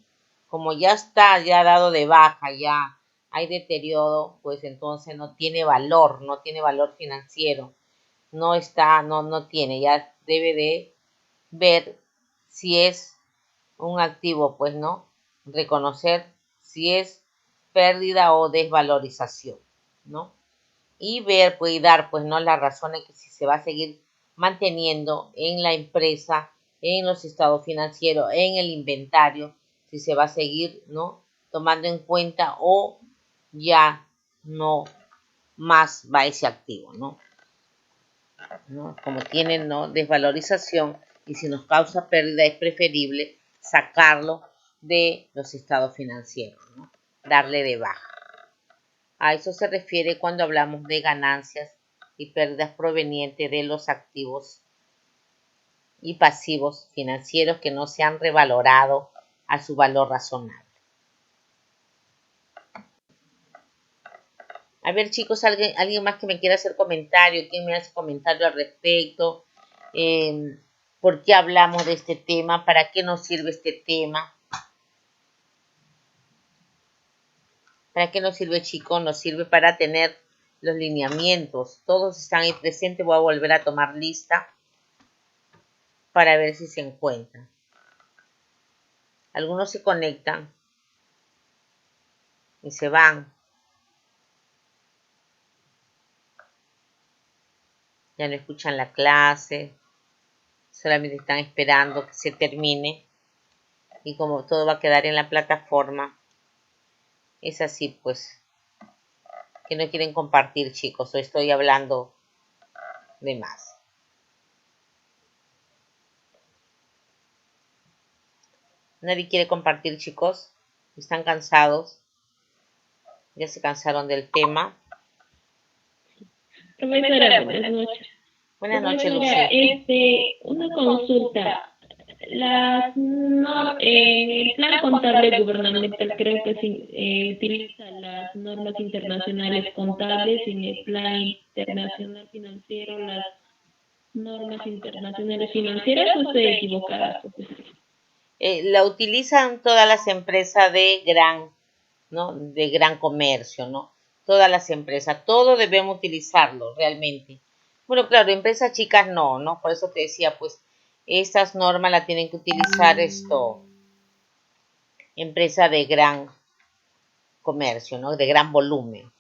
Como ya está ya dado de baja, ya hay deterioro, pues entonces no tiene valor financiero, no tiene, ya debe de ver si es un activo, pues, ¿no? Reconocer si es pérdida o desvalorización, ¿no? Y ver, pues, y dar, pues, ¿no? Las razones que si se va a seguir manteniendo en la empresa, en los estados financieros, en el inventario, si se va a seguir, ¿no? Tomando en cuenta o ya no más va ese activo, ¿no? ¿No? Como tienen, ¿no? Desvalorización y si nos causa pérdida es preferible sacarlo de los estados financieros, ¿no? Darle de baja. A eso se refiere cuando hablamos de ganancias y pérdidas provenientes de los activos y pasivos financieros que no se han revalorado a su valor razonable. A ver, chicos, alguien más que me quiera hacer comentario, ¿quién me hace comentario al respecto? ¿Por qué hablamos de este tema? ¿Para qué nos sirve este tema? ¿Para qué nos sirve, chicos? Nos sirve para tener los lineamientos. Todos están ahí presentes. Voy a volver a tomar lista para ver si se encuentran. Algunos se conectan y se van. Ya no escuchan la clase. Solamente están esperando que se termine. Y como todo va a quedar en la plataforma, es así, pues, que no quieren compartir, chicos. O estoy hablando de más. Nadie quiere compartir, chicos. Están cansados. Ya se cansaron del tema. Profesora, buenas noches. Buenas noches, Profesora, Lucía. una consulta. En el plan contable gubernamental creo que se utiliza las normas internacionales contables y en el plan internacional financiero las normas internacionales financieras o estoy equivocada, profesora. La utilizan todas las empresas de gran, ¿no? De gran comercio, ¿no? Todas las empresas, todo debemos utilizarlo realmente. Bueno, claro, empresas chicas no, ¿no? Por eso te decía, pues, estas normas las tienen que utilizar empresas de gran comercio, ¿no? De gran volumen,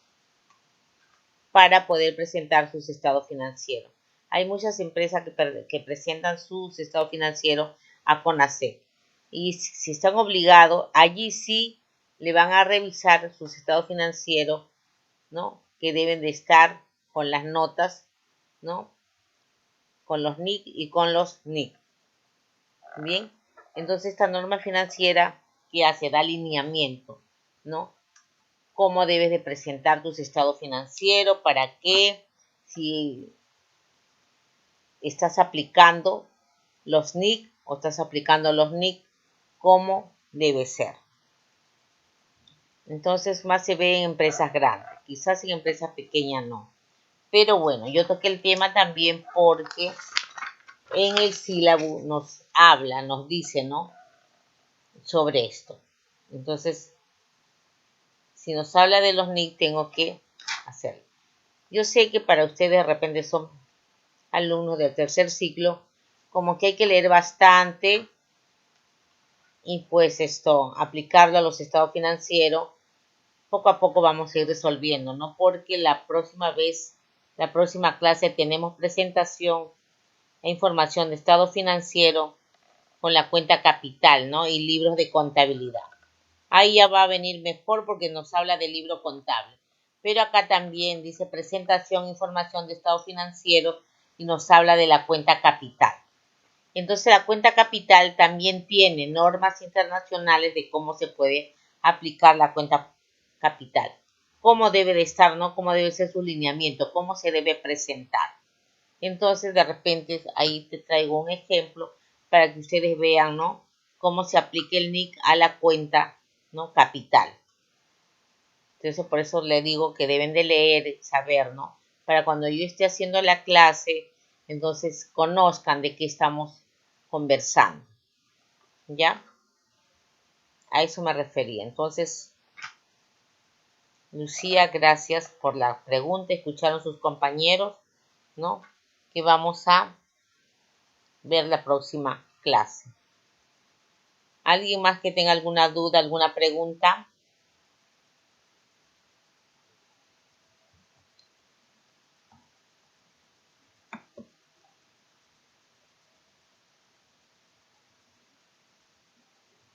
para poder presentar sus estados financieros. Hay muchas empresas que presentan sus estados financieros a CONACYT. Y si están obligados, allí sí le van a revisar sus estados financieros, ¿no? Que deben de estar con las notas, ¿no? Con los NIC y con los NIC. Bien, entonces esta norma financiera que hace, da alineamiento, ¿no? Cómo debes de presentar tus estados financieros, para qué, si estás aplicando los NIC o estás aplicando los NIC, cómo debe ser. Entonces más se ve en empresas grandes, quizás en empresas pequeñas no. Pero bueno, yo toqué el tema también porque en el sílabo nos habla, nos dice, ¿no? Sobre esto. Entonces, si nos habla de los NIC, tengo que hacerlo. Yo sé que para ustedes de repente son alumnos del tercer ciclo, como que hay que leer bastante y pues aplicarlo a los estados financieros. Poco a poco vamos a ir resolviendo, ¿no? Porque la próxima clase tenemos presentación e información de estado financiero con la cuenta capital, ¿no? Y libros de contabilidad. Ahí ya va a venir mejor porque nos habla del libro contable. Pero acá también dice presentación, información de estado financiero y nos habla de la cuenta capital. Entonces la cuenta capital también tiene normas internacionales de cómo se puede aplicar la cuenta capital. Cómo debe de estar, ¿no? Cómo debe ser su lineamiento, cómo se debe presentar. Entonces de repente ahí te traigo un ejemplo para que ustedes vean, ¿no? Cómo se aplica el NIC a la cuenta, ¿no? Capital. Entonces por eso le digo que deben de leer, saber, ¿no? Para cuando yo esté haciendo la clase, entonces conozcan de qué estamos conversando. ¿Ya? A eso me refería. Entonces, Lucía, gracias por la pregunta. Escucharon sus compañeros, ¿no? Que vamos a ver la próxima clase. ¿Alguien más que tenga alguna duda, alguna pregunta?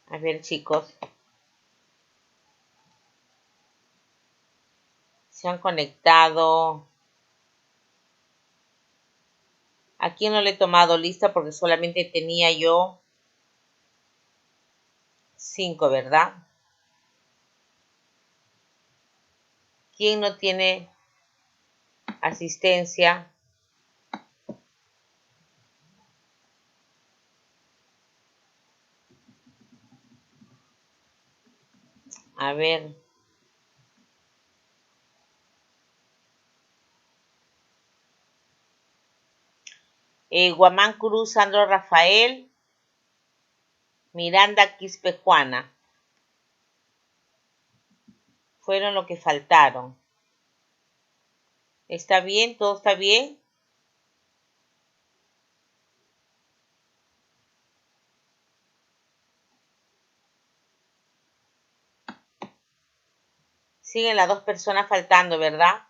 A ver, chicos. Se han conectado. Aquí no le he tomado lista porque solamente tenía yo 5, ¿verdad? ¿Quién no tiene asistencia? A ver. Guamán Cruz, Sandro Rafael, Miranda Quispe Juana. Fueron lo que faltaron. ¿Está bien? ¿Todo está bien? Siguen las 2 personas faltando, ¿verdad?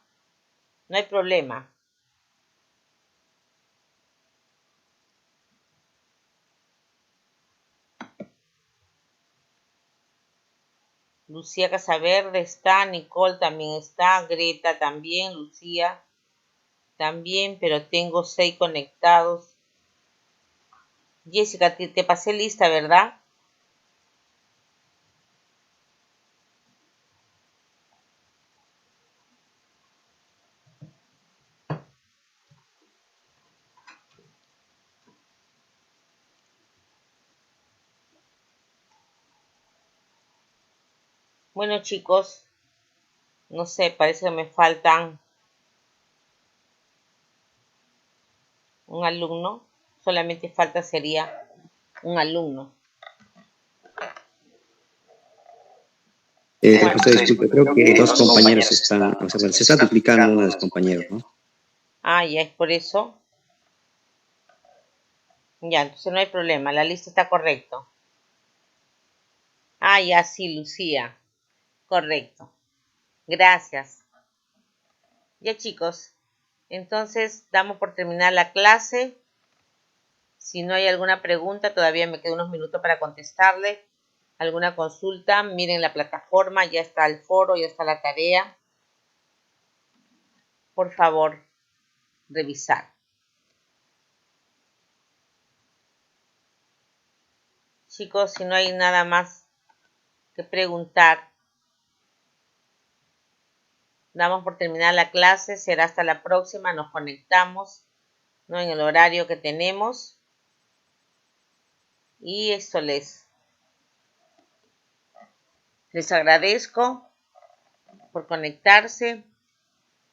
No hay problema. Lucía Casaverde está, Nicole también está, Greta también, Lucía también, pero tengo 6 conectados. Jessica, te pasé lista, ¿verdad? Bueno, chicos, no sé, parece que me faltan un alumno. Solamente falta sería un alumno. Profesor, disculpe, creo que 2 compañeros están, o sea, bueno, se está duplicando uno de los compañeros, ¿no? Ah, ya es por eso. Ya, entonces no hay problema, la lista está correcta. Ah, ya sí, Lucía. Correcto. Gracias. Ya, chicos, entonces damos por terminar la clase. Si no hay alguna pregunta, todavía me quedan unos minutos para contestarle. Alguna consulta, miren la plataforma, ya está el foro, ya está la tarea. Por favor, revisar. Chicos, si no hay nada más que preguntar, damos por terminar la clase. Será hasta la próxima. Nos conectamos, ¿no?, en el horario que tenemos. Y esto les agradezco por conectarse.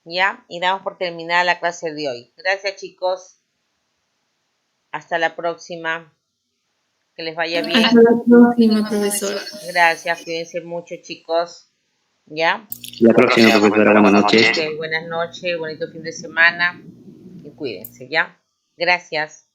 Ya, y damos por terminada la clase de hoy. Gracias, chicos. Hasta la próxima. Que les vaya bien. Hasta la próxima, profesora. Gracias, cuídense mucho, chicos. ¿Ya? La próxima, profesora, buenas noches. Ok, buenas noches, bonito fin de semana. Y cuídense, ¿ya? Gracias.